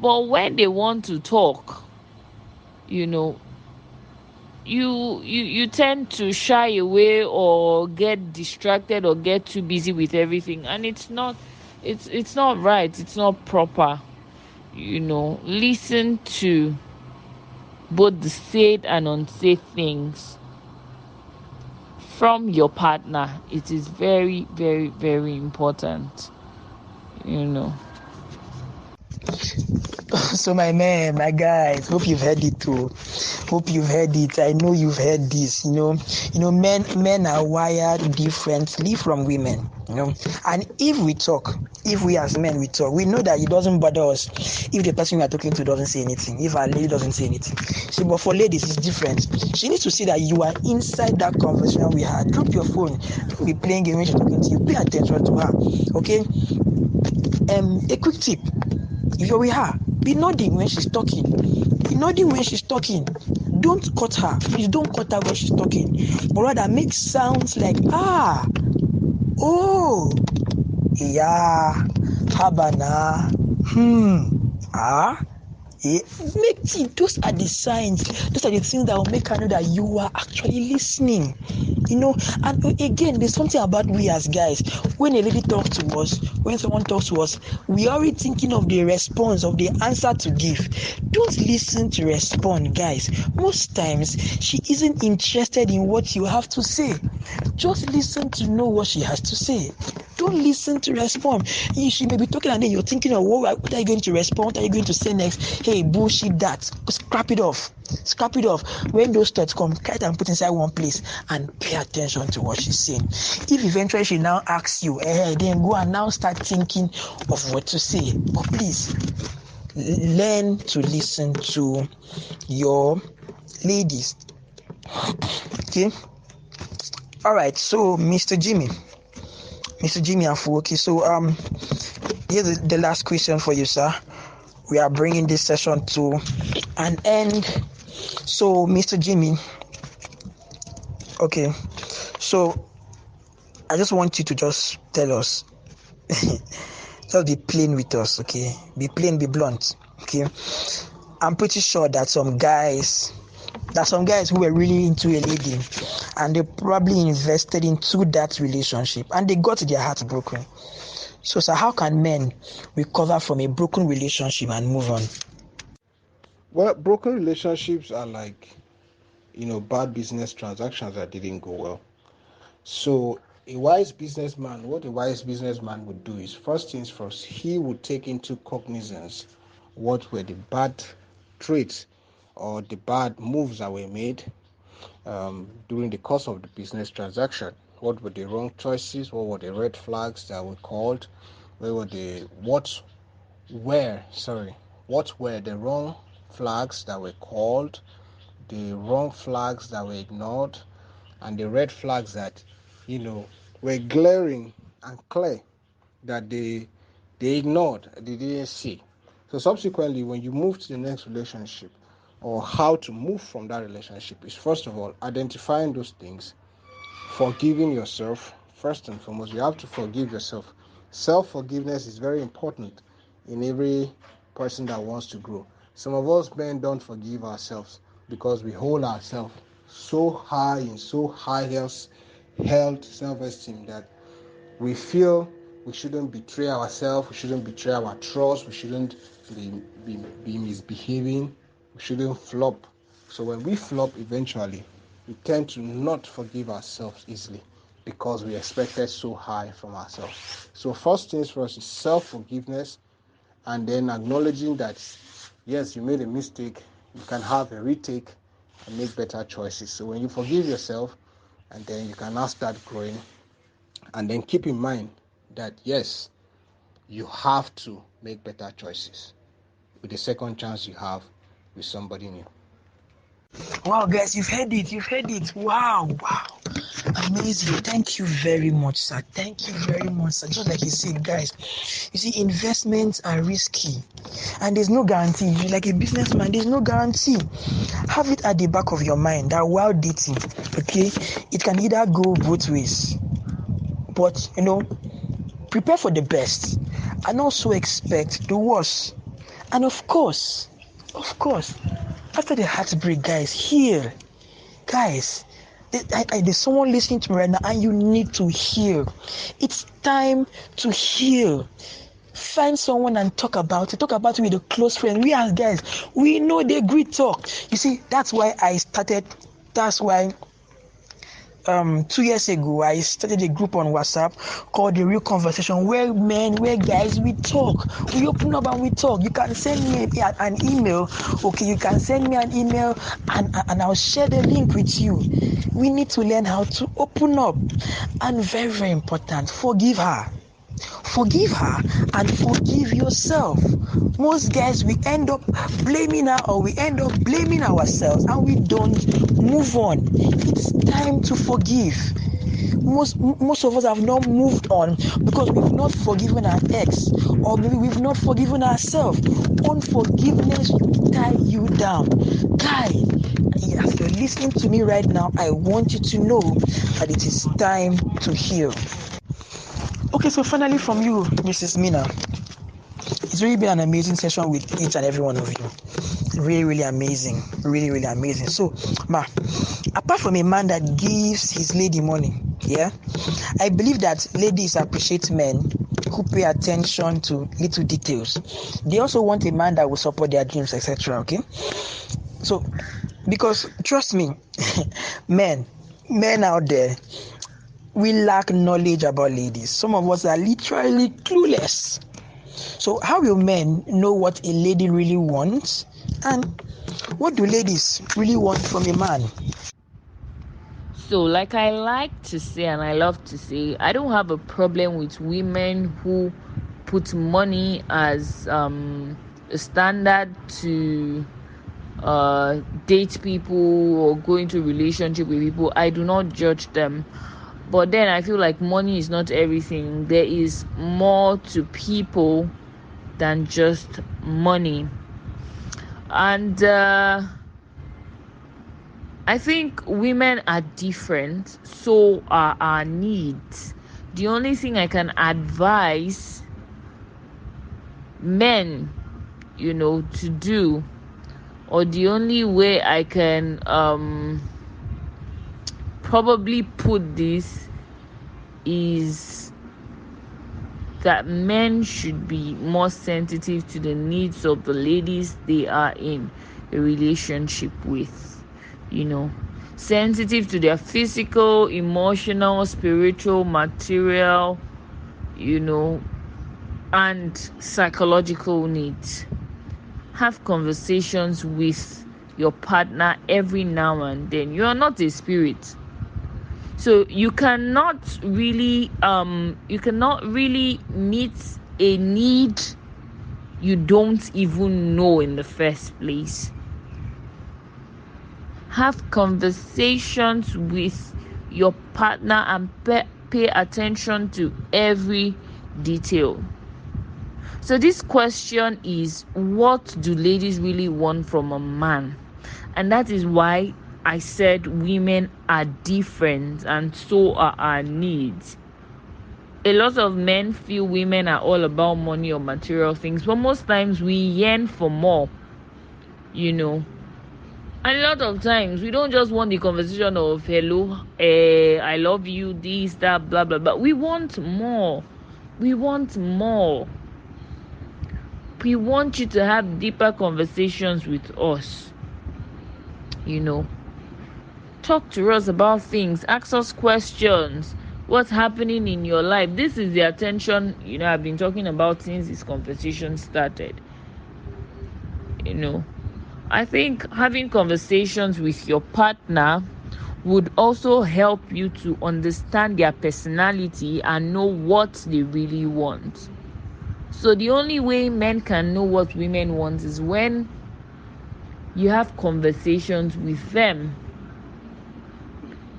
But when they want to talk, you tend to shy away, or get distracted, or get too busy with everything, and it's not right, it's not proper. Listen to both the said and unsaid things from your partner. It is very, very, very important. So my man, my guys, hope you've heard it too. Hope you've heard it. I know you've heard this. Men are wired differently from women. And if we as men we talk, we know that it doesn't bother us if the person we are talking to doesn't say anything, if our lady doesn't say anything. See, but for ladies it's different. She needs to see that you are inside that conversation we had. Drop your phone. Don't be playing game when she's talking to you. Pay attention to her. Okay? A quick tip. If you're with her, be nodding when she's talking. Don't cut her. Please don't cut her when she's talking. But rather make sounds like oh, yeah, habana, make it. Those are the signs. Those are the things that will make her know that you are actually listening. And again, there's something about we as guys. When a lady talks to us, when someone talks to us, we are already thinking of the response, of the answer to give. Don't listen to respond, guys. Most times she isn't interested in what you have to say. Just listen to know what she has to say. Don't listen to respond. She may be talking and then you're thinking of what are you going to respond? What are you going to say next? Hey, bullshit that. Scrap it off. When those thoughts come, try and put inside one place and pay attention to what she's saying. If eventually she now asks you, then go and now start thinking of what to say. But please, learn to listen to your ladies. Okay? Alright, so Mr. Jimmy Afu. Okay, so here's the last question for you, sir. We are bringing this session to an end. So, Mr. Jimmy, okay, so I just want you to just tell us, just be plain with us, okay? Be plain, be blunt, okay? I'm pretty sure that some guys who were really into a lady and they probably invested into that relationship and they got their heart broken. So, sir, how can men recover from a broken relationship and move on? Well, broken relationships are like bad business transactions that didn't go well. So what a wise businessman would do is, first things first, he would take into cognizance what were the bad traits or the bad moves that were made during the course of the business transaction. What were the wrong choices? What were the red flags that were called? What were the wrong flags that were called, the wrong flags that were ignored, and the red flags that were glaring and clear that they ignored, they didn't see. So subsequently, when you move to the next relationship, or how to move from that relationship, is first of all identifying those things, forgiving yourself. First and foremost, you have to forgive yourself. Self-forgiveness is very important in every person that wants to grow. Some of us men don't forgive ourselves because we hold ourselves so high in so high held self-esteem that we feel we shouldn't betray ourselves, we shouldn't betray our trust, we shouldn't be misbehaving, we shouldn't flop. So when we flop, eventually we tend to not forgive ourselves easily because we expected so high from ourselves. So first things first is self-forgiveness, and then acknowledging that yes, you made a mistake, you can have a retake and make better choices. So when you forgive yourself, and then you can now start growing, and then keep in mind that yes, you have to make better choices with the second chance you have with somebody new. Wow, guys, you've heard it. Wow. Amazing. Thank you very much, sir. Thank you very much, sir. Just like you said, guys, you see, investments are risky and there's no guarantee. You're like a businessman, there's no guarantee. Have it at the back of your mind that while dating, okay, it can either go both ways. But, prepare for the best and also expect the worst. And of course, after the heartbreak, guys, heal. Guys, there's someone listening to me right now and you need to heal. It's time to heal. Find someone and talk about it with a close friend. We as guys, we know the great talk. You see, that's why 2 years ago, I started a group on WhatsApp called The Real Conversation, where guys, we talk. We open up and we talk. You can send me an email. Okay, you can send me an email and I'll share the link with you. We need to learn how to open up. And very, very important, forgive her and forgive yourself. Most guys, we end up blaming her or we end up blaming ourselves and we don't move on. It's time to forgive. Most of us have not moved on because we've not forgiven our ex, or maybe we've not forgiven ourselves. Unforgiveness will tie you down. Guy, as you're listening to me right now, I want you to know that it is time to heal. Okay, so finally from you, Mrs. Mina, it's really been an amazing session with each and every one of you. Really, really amazing. Really, really amazing. So, apart from a man that gives his lady money, I believe that ladies appreciate men who pay attention to little details. They also want a man that will support their dreams, etc. Okay? So, because trust me, men out there, we lack knowledge about ladies. Some of us are literally clueless. So how will men know what a lady really wants? And what do ladies really want from a man? So, like I like to say and I love to say, I don't have a problem with women who put money as a standard to date people or go into relationship with people. I do not judge them. But then I feel like money is not everything. There is more to people than just money. And I think women are different, so are our needs. The only thing I can advise men, to do, or the only way I can probably put this, is that men should be more sensitive to the needs of the ladies they are in a relationship with. sensitive to their physical, emotional, spiritual, material, and psychological needs. Have conversations with your partner every now and then. You are not a spirit, so you cannot really meet a need you don't even know in the first place. Have conversations with your partner and pay attention to every detail. So this question is, what do ladies really want from a man? And that is why I said women are different and so are our needs. A lot of men feel women are all about money or material things, but most times we yearn for more, And a lot of times we don't just want the conversation of hello, I love you, this, that, blah, blah, blah. We want more. We want more. We want you to have deeper conversations with us. Talk to us about things. Ask us questions. What's happening in your life? This is the attention, I've been talking about since this conversation started. I think having conversations with your partner would also help you to understand their personality and know what they really want. So the only way men can know what women want is when you have conversations with them.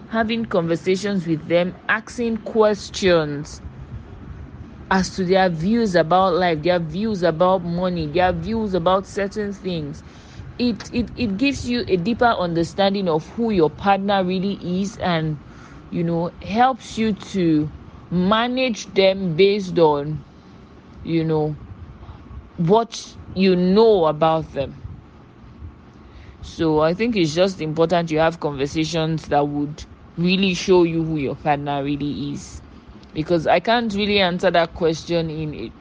Having conversations with them, asking questions as to their views about life, their views about money, their views about certain things. It gives you a deeper understanding of who your partner really is, and helps you to manage them based on what you know about them. So I think it's just important you have conversations that would really show you who your partner really is, because I can't really answer that question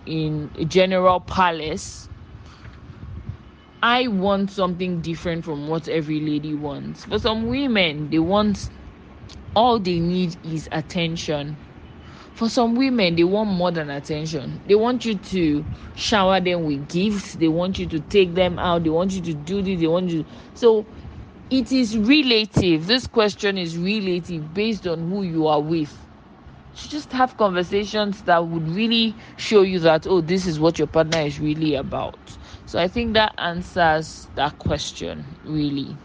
in a general palace. I want something different from what every lady wants. For some women, all they need is attention. For some women, they want more than attention. They want you to shower them with gifts. They want you to take them out. They want you to do this. So it is relative. This question is relative based on who you are with. So just have conversations that would really show you that, this is what your partner is really about. So I think that answers that question, really.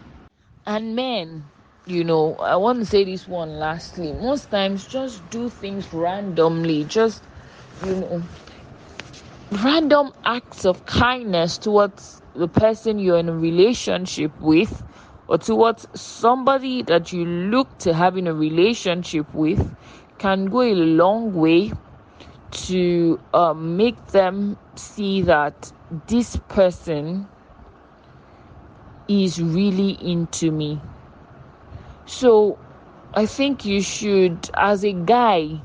And men, I want to say this one lastly. Most times, just do things randomly. Just, random acts of kindness towards the person you're in a relationship with, or towards somebody that you look to have in a relationship with, can go a long way to make them see that this person is really into me. So I think you should, as a guy,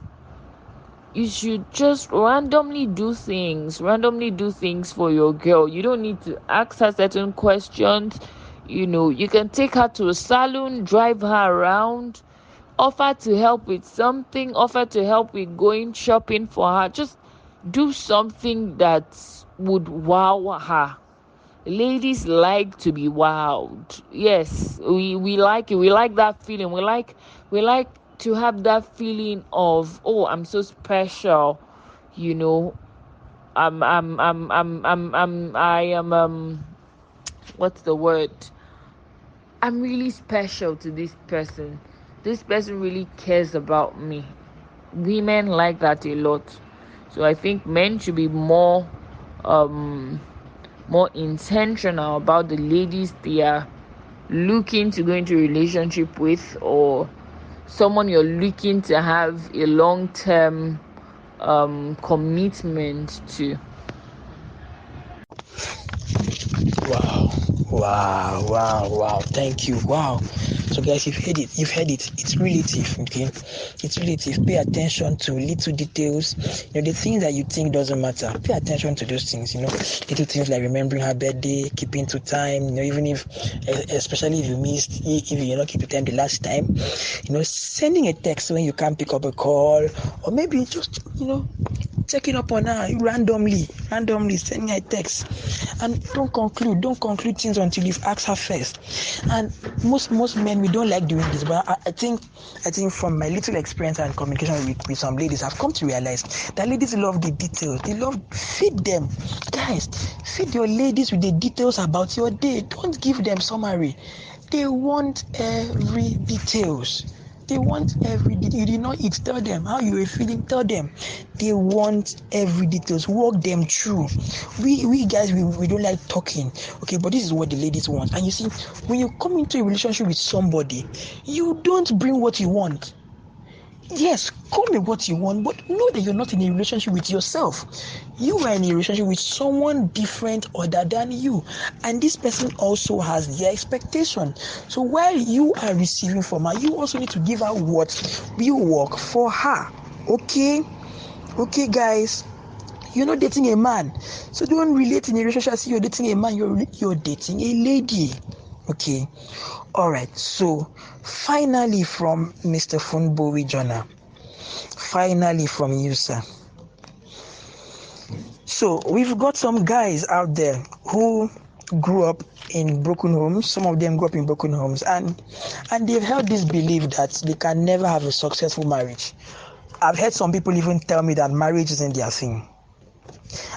you should just randomly do things for your girl. You don't need to ask her certain questions. You can take her to a salon, drive her around, offer to help with something, offer to help with going shopping for her. Just do something that would wow her. Ladies like to be wowed. Yes, we like it. We like that feeling. We like to have that feeling of, I'm so special. What's the word? I'm really special to this person. This person really cares about me. Women like that a lot. So I think men should be more intentional about the ladies they are looking to go into a relationship with, or someone you're looking to have a long-term commitment to. Wow. Thank you. Wow. So guys, you've heard it. It's relative, okay? It's relative. Pay attention to little details. The things that you think doesn't matter. Pay attention to those things. Little things like remembering her birthday, keeping to time. Even if, especially if you missed, if you not keep to time the last time. Sending a text when you can't pick up a call, or maybe just checking up on her randomly sending her a text. And don't conclude things until you've asked her first. And most men, we don't like doing this, but I think from my little experience and communication with some ladies, I've come to realize that ladies love the details. They love, feed them. Guys, feed your ladies with the details about your day. Don't give them summary. They want every details. You did not eat, tell them. How you were feeling, tell them. They want every details. Walk them through. We guys, we don't like talking, okay? But this is what the ladies want. And you see, when you come into a relationship with somebody, you don't bring what you want. Yes, call me what you want, but know that you're not in a relationship with yourself. You are in a relationship with someone different other than you, and this person also has their expectation. So while you are receiving from her, you also need to give her what will work for her. Okay, guys. You're not dating a man, so don't relate in a relationship as you're dating a man. You're dating a lady. Okay. All right. So finally, from Mr. Funbuhwhe, Jonah. Finally from you, sir. So we've got some guys out there who grew up in broken homes. Some of them grew up in broken homes, and they've held this belief that they can never have a successful marriage. I've heard some people even tell me that marriage isn't their thing.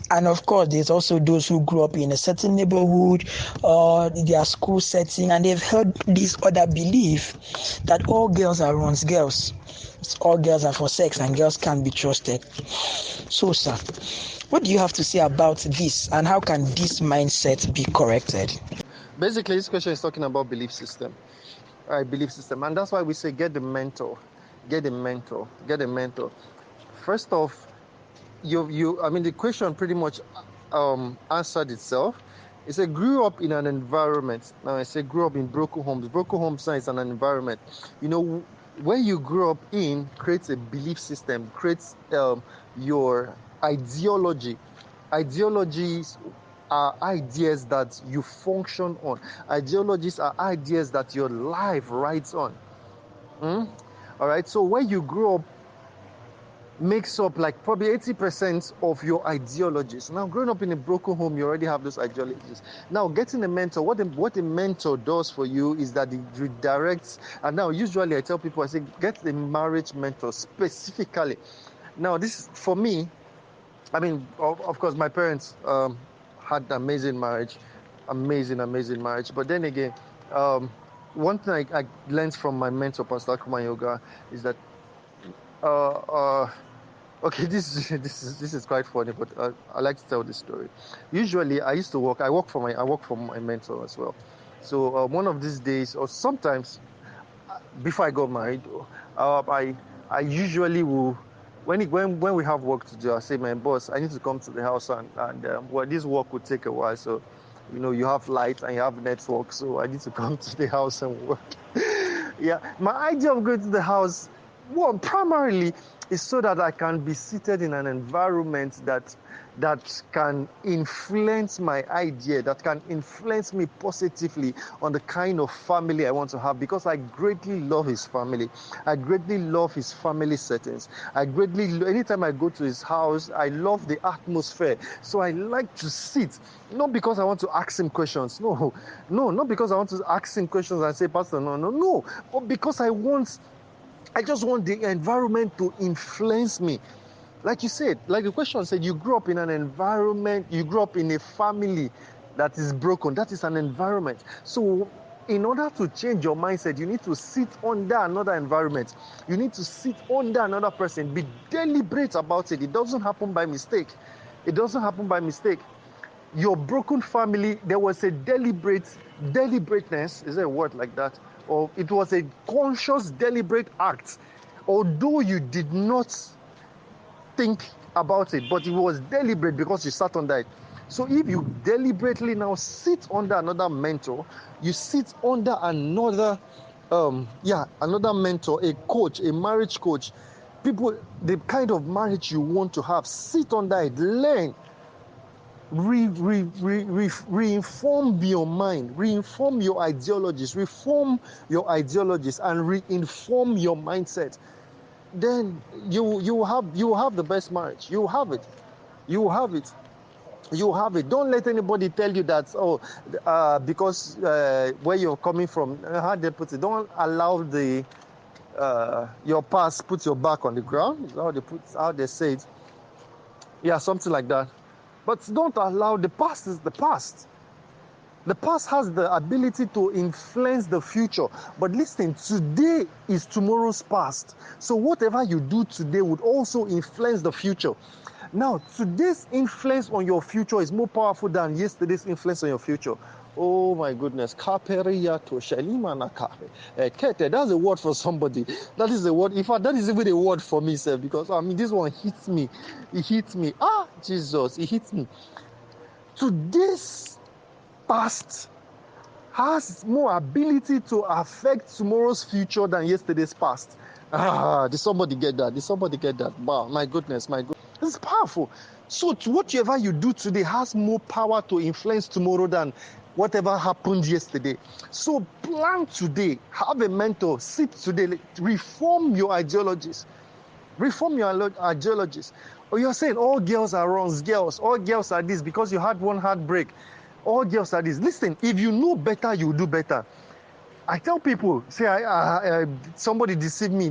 And of course, there's also those who grew up in a certain neighborhood or their school setting, and they've held this other belief that all girls are once girls. All girls are for sex and girls can't be trusted. So, sir, what do you have to say about this, and how can this mindset be corrected? Basically, this question is talking about belief system. All right, belief system. And that's why we say get a mentor. First off, the question pretty much answered itself. It said grew up in an environment. Now I say grew up in broken homes. Broken homes is an environment. Where you grew up in creates a belief system, creates your ideology. Ideologies are ideas that you function on. Ideologies are ideas that your life rides on. All right, so where you grew up makes up like probably 80% of your ideologies. Now, growing up in a broken home, you already have those ideologies. Now, getting a mentor, what a mentor does for you is that it redirects. And now, usually I tell people, I say, get a marriage mentor specifically. Now, this for me, of course, my parents had an amazing marriage. But then again, one thing I learned from my mentor, Pastor Kuma Yoga, is that okay, this is quite funny, but I like to tell this story. Usually, I work for my mentor as well. So one of these days, or sometimes before I got married, I usually will, when we have work to do, I say, my boss, I need to come to the house, and this work would take a while. So, you have light and you have network, so I need to come to the house and work. Yeah, my idea of going to the house, primarily is so that I can be seated in an environment that can influence my idea, that can influence me positively on the kind of family I want to have, because I greatly love his family. I greatly love his family settings. Anytime I go to his house, I love the atmosphere. So I like to sit, not because I want to ask him questions. No, not because I want to ask him questions and say, Pastor, no, but because I just want the environment to influence me. Like you said, like the question said, you grew up in an environment, you grew up in a family that is broken. That is an environment. So in order to change your mindset, you need to sit under another environment. You need to sit under another person. Be deliberate about it. It doesn't happen by mistake. Your broken family, there was a deliberateness, is there a word like that? Or it was a conscious, deliberate act. Although you did not think about it, but it was deliberate because you sat under it. So if you deliberately now sit under another mentor, you sit under another another mentor, a coach, a marriage coach. People, the kind of marriage you want to have, sit under it, learn, reinform your mind, reinform your ideologies, reform your ideologies, and reinform your mindset. Then you have the best marriage. You have it. You have it. You have it. Don't let anybody tell you that, because where you're coming from, how they put it, don't allow your past put your back on the ground. How they say it. Yeah, something like that. But don't allow, the past is the past. The past has the ability to influence the future. But listen, today is tomorrow's past. So whatever you do today would also influence the future. Now, today's influence on your future is more powerful than yesterday's influence on your future. Oh my goodness. That's a word for somebody. That is a word. In fact, that is even a word for me, sir, because this one hits me. It hits me. Jesus, it hits me. Today's past has more ability to affect tomorrow's future than yesterday's past. Did somebody get that? Did somebody get that? Wow, my goodness, my goodness. It's powerful. So whatever you do today has more power to influence tomorrow than whatever happened yesterday. So plan today. Have a mentor. Sit today. Reform your ideologies. Reform your ideologies. Or you're saying all girls are wrong, girls. All girls are this because you had one heartbreak. All girls are this. Listen, if you know better, you do better. I tell people, say, somebody deceived me.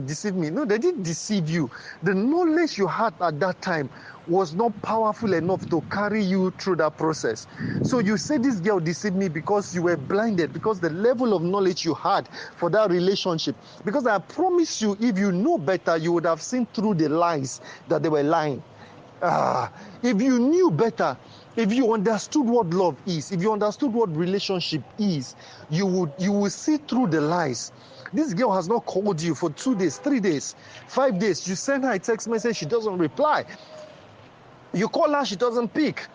No, they didn't deceive you. The knowledge you had at that time was not powerful enough to carry you through that process. So you say this girl deceived me because you were blinded, because the level of knowledge you had for that relationship. Because I promise you, if you know better, you would have seen through the lies that they were lying. If you knew better, if you understood what love is, if you understood what relationship is, you would see through the lies. This girl has not called you for 2 days, 3 days, 5 days. You send her a text message, she doesn't reply. You call her, she doesn't pick.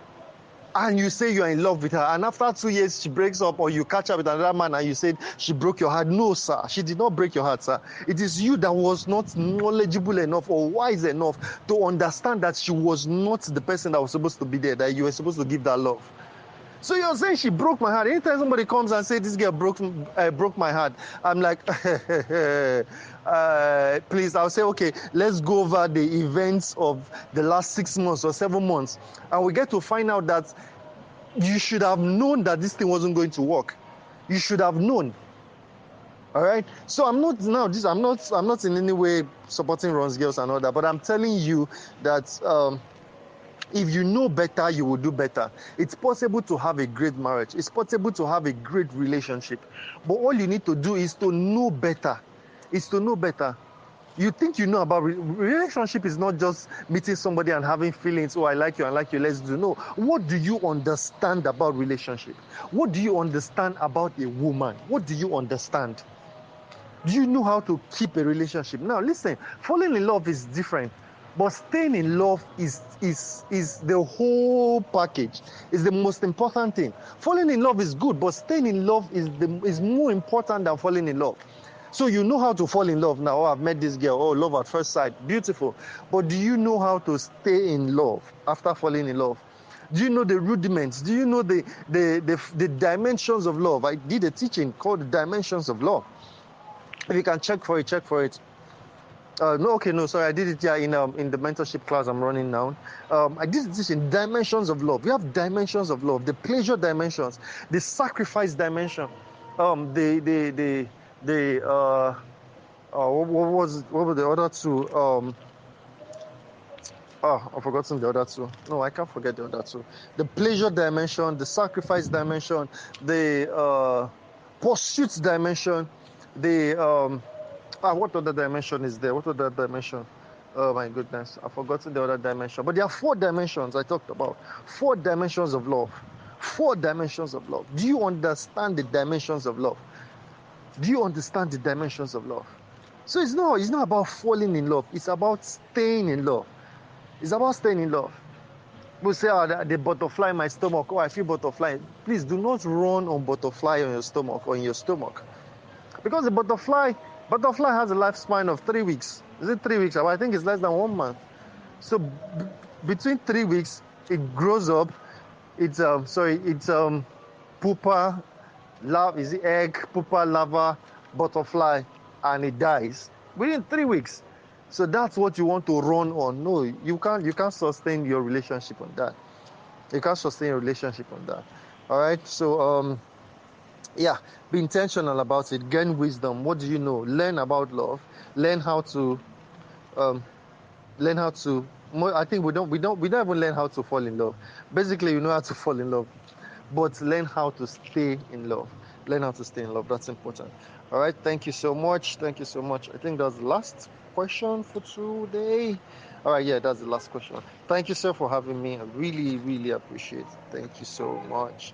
And you say you are in love with her, and after 2 years she breaks up, or you catch up with another man and you said she broke your heart. No, sir, she did not break your heart, sir. It is you that was not knowledgeable enough or wise enough to understand that she was not the person that was supposed to be there, that you were supposed to give that love. So you're saying she broke my heart. Anytime somebody comes and says this girl broke my heart, I'm like, please, I'll say, okay, let's go over the events of the last 6 months or 7 months, and we get to find out that you should have known that this thing wasn't going to work. You should have known. All right. So I'm not in any way supporting Ron's girls and all that, but I'm telling you that if you know better, you will do better. It's possible to have a great marriage. It's possible to have a great relationship. But all you need to do is to know better. It's to know better. You think you know about relationship is not just meeting somebody and having feelings. Oh, I like you, let's do. No. What do you understand about relationship? What do you understand about a woman? What do you understand? Do you know how to keep a relationship? Now, listen, falling in love is different. But staying in love is the whole package. It's the most important thing. Falling in love is good, but staying in love is more important than falling in love. So you know how to fall in love now. Oh, I've met this girl. Oh, love at first sight. Beautiful. But do you know how to stay in love after falling in love? Do you know the rudiments? Do you know the dimensions of love? I did a teaching called the dimensions of love. If you can check for it, check for it. I did it in the mentorship class I'm running now. I did this in dimensions of love. We have dimensions of love: the pleasure dimensions, the sacrifice dimension, what were the other two? I've forgotten the other two. No, I can't forget the other two. The pleasure dimension, the sacrifice dimension, the pursuit dimension, the what other dimension is there? What other dimension? Oh my goodness, I've forgotten the other dimension. But there are 4 dimensions I talked about. 4 dimensions of love. 4 dimensions of love. Do you understand the dimensions of love? Do you understand the dimensions of love? So it's not about falling in love. It's about staying in love. It's about staying in love. People say, the butterfly in my stomach. Oh, I feel butterfly. Please do not run on butterfly on your stomach or in your stomach. Because the butterfly has a lifespan of 3 weeks. Is it 3 weeks? I think it's less than 1 month. So between 3 weeks, it grows up. It's pupa, is it egg, pupa, larva, butterfly, and it dies within 3 weeks. So that's what you want to run on. No, you can't sustain your relationship on that. You can't sustain your relationship on that. All right. So be intentional about it. Gain wisdom. What do you know? Learn about love. Learn how to. I think we don't even learn how to fall in love. Basically, you know how to fall in love, but learn how to stay in love. Learn how to stay in love. That's important. All right. Thank you so much. I think that's the last question for today. All right. Yeah, that's the last question. Thank you, sir, for having me. I really, really appreciate it. Thank you so much.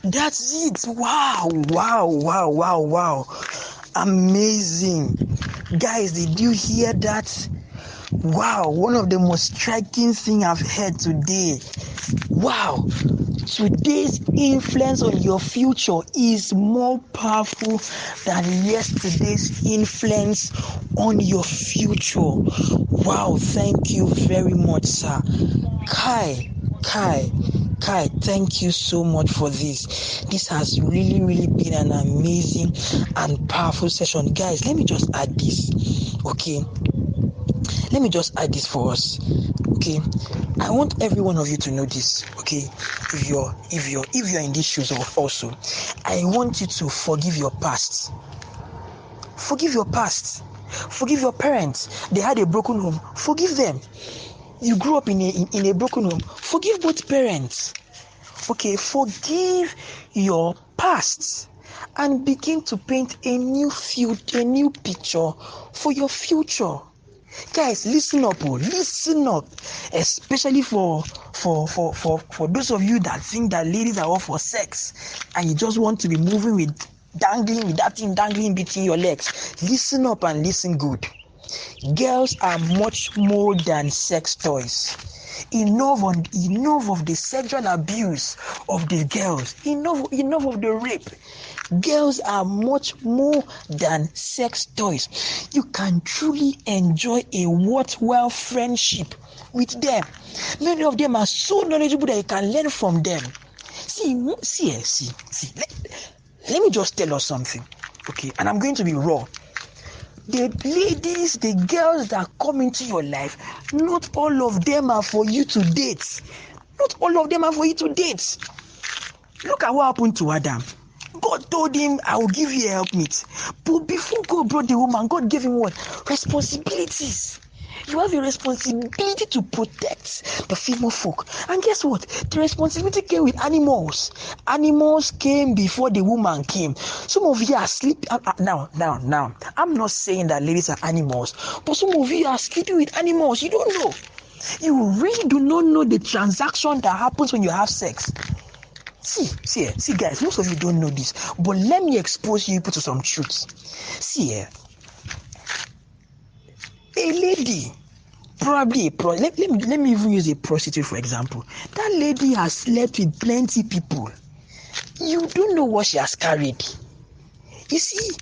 That's it. Wow. Amazing. Guys, did you hear that? Wow, one of the most striking things I've heard today. Wow, today's influence on your future is more powerful than yesterday's influence on your future. Wow, thank you very much, sir. Kai, thank you so much for this. This has really, really been an amazing and powerful session. Guys, let me just add this, okay? Let me just add this for us, okay? I want every one of you to know this, okay? If you're in these shoes also, I want you to forgive your past. Forgive your past. Forgive your parents. They had a broken home. Forgive them. You grew up in a broken home. Forgive both parents. Okay, forgive your past and begin to paint a new picture for your future. Guys, listen up, especially for those of you that think that ladies are all for sex and you just want to be moving with that thing dangling between your legs. Listen up and listen good. Girls are much more than sex toys. Enough of the sexual abuse of the girls. Enough of the rape. Girls are much more than sex toys. You can truly enjoy a worthwhile friendship with them. Many of them are so knowledgeable that you can learn from them. See. Let me just tell us something, okay? And I'm going to be raw. The ladies, the girls that come into your life, not all of them are for you to date. Not all of them are for you to date. Look at what happened to Adam. God told him, I will give you a helpmeet. But before God brought the woman, God gave him what? Responsibilities. You have a responsibility to protect the female folk. And guess what? The responsibility came with animals. Animals came before the woman came. Some of you are sleeping. Now. I'm not saying that ladies are animals. But some of you are sleeping with animals. You don't know. You really do not know the transaction that happens when you have sex. See, guys, most of you don't know this, but let me expose you to some truths. See, a lady, probably let me even use a prostitute for example. That lady has slept with plenty people. You don't know what she has carried. You see,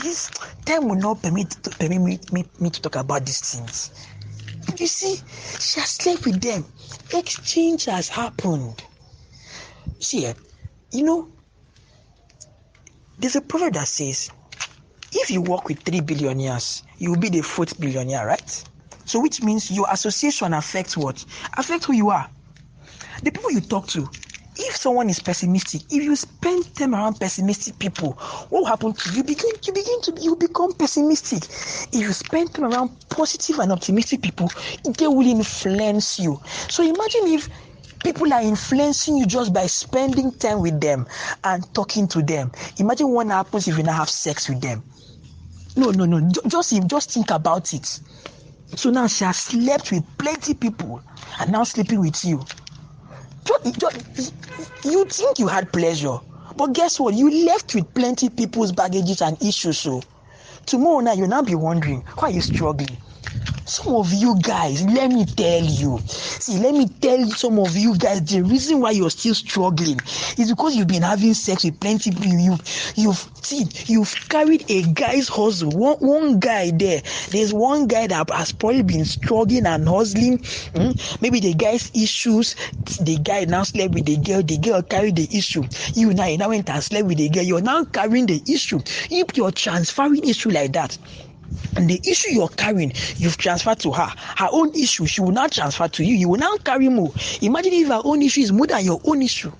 this time will not permit me to talk about these things. You see, she has slept with them. Exchange has happened. See, there's a proverb that says, if you work with 3 billionaires, you will be the 4th billionaire, right? So which means your association affects what? Affects who you are. The people you talk to. If someone is pessimistic, if you spend time around pessimistic people, what will happen to you? You become pessimistic. If you spend time around positive and optimistic people, they will influence you. So imagine if people are influencing you just by spending time with them and talking to them. Imagine what happens if you now have sex with them. No. Just think about it. So now she has slept with plenty people and now sleeping with you. You think you had pleasure, but guess what? You left with plenty people's baggages and issues. So tomorrow now you'll now be wondering, why are you struggling? Some of you guys, let me tell you, some of you guys, the reason why you're still struggling is because you've been having sex with plenty people. You've carried a guy's hustle. One guy there's one guy that has probably been struggling and hustling. Maybe the guy's issues, the guy now slept with the girl carried the issue. You now went and slept with the girl, you're now carrying the issue. If you're transferring issue like that, and the issue you're carrying, you've transferred to her. Her own issue, she will now transfer to you. You will now carry more. Imagine if her own issue is more than your own issue.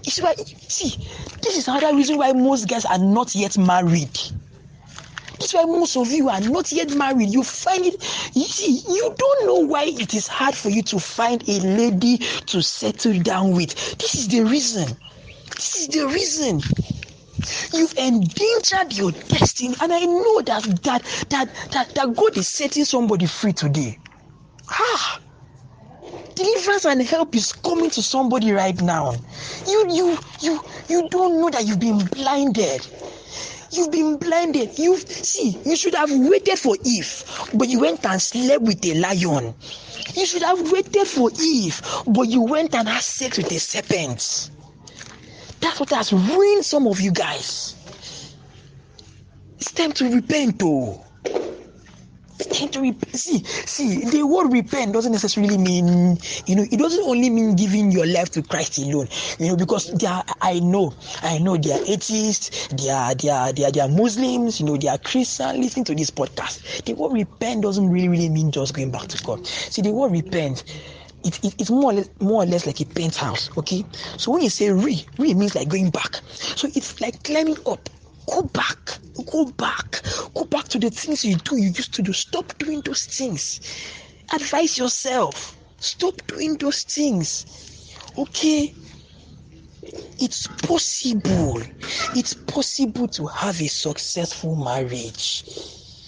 It's why, this is another reason why most guys are not yet married. That's why most of you are not yet married. You find it, you don't know why it is hard for you to find a lady to settle down with. This is the reason. You've endangered your destiny, and I know that God is setting somebody free today. Deliverance and help is coming to somebody right now. You don't know that you've been blinded. You should have waited for Eve, but you went and slept with a lion. You should have waited for Eve, but you went and had sex with a serpent. That's what has ruined some of you guys. It's time to repent, though. It's time to repent. See, the word repent doesn't necessarily mean, it doesn't only mean giving your life to Christ alone. Because I know they are atheists, they are Muslims, they are Christians listening to this podcast. The word repent doesn't really mean just going back to God. See, the word repent, it's more or less like a penthouse, okay? So when you say re means like going back. So it's like climbing up. Go back to the things you used to do. Stop doing those things. Advise yourself. Stop doing those things. Okay? It's possible to have a successful marriage.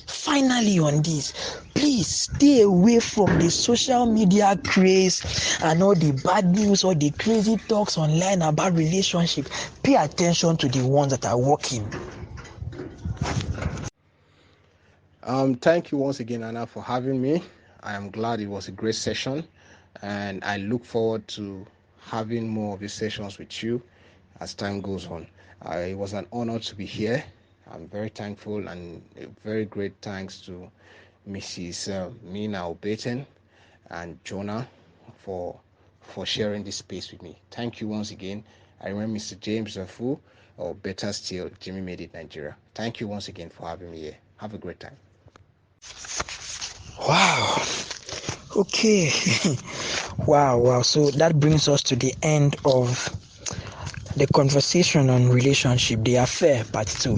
Finally, on this, please stay away from the social media craze and all the bad news or the crazy talks online about relationship. Pay attention to the ones that are working. Thank you once again, Anna, for having me. I am glad it was a great session, and I look forward to having more of these sessions with you as time goes on. It was an honor to be here. I'm very thankful, and a very great thanks to Mrs. Mina, Obeten, and Jonah for sharing this space with me. Thank you once again. I remember Mr. James Zafu, or better still, Jimmy Made It Nigeria. Thank you once again for having me here. Have a great time. Wow. Okay. Wow. So that brings us to the end of the conversation on relationship, the affair, part 2.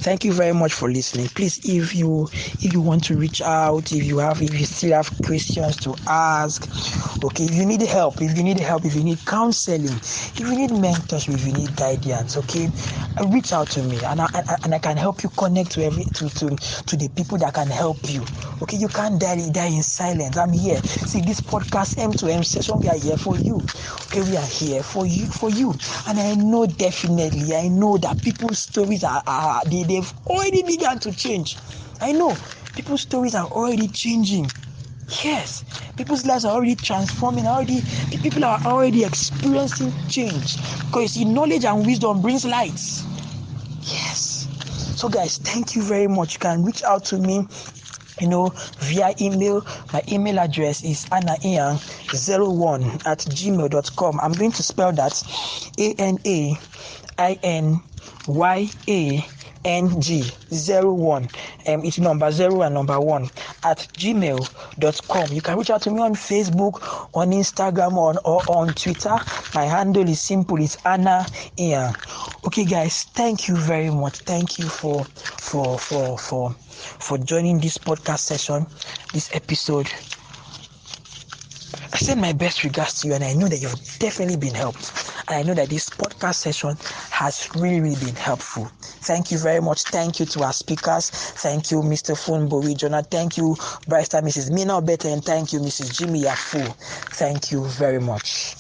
Thank you very much for listening. Please, if you want to reach out, if you still have questions to ask, okay, if you need help, if you need counseling, if you need mentorship, if you need guidance, okay, reach out to me, and I can help you connect to the people that can help you. Okay, you can't die in silence. I'm here. See, this podcast M2M session, we are here for you. Okay, we are here for you. And I know that people's stories they've already begun to change. I know people's stories are already changing. Yes, people's lives are already transforming. People are already experiencing change, because knowledge and wisdom brings light. Yes. So guys, thank you very much. You can reach out to me via email. My email address is anainyang01@gmail.com. I'm going to spell that ANAINYANG01. It's number 0 and number 1 @gmail.com. You can reach out to me on Facebook, on Instagram, or on Twitter. My handle is simple. It's Anna Ian. Okay, guys, thank you very much. Thank you for joining this podcast session, this episode. I send my best regards to you, and I know that you've definitely been helped. And I know that this podcast session has really been helpful. Thank you very much. Thank you to our speakers. Thank you, Mr. Funbuhwhe, Jonah. Thank you, Barrister Mrs. Mina, Obeten, and thank you, Mrs. Jimmy Yafu. Thank you very much.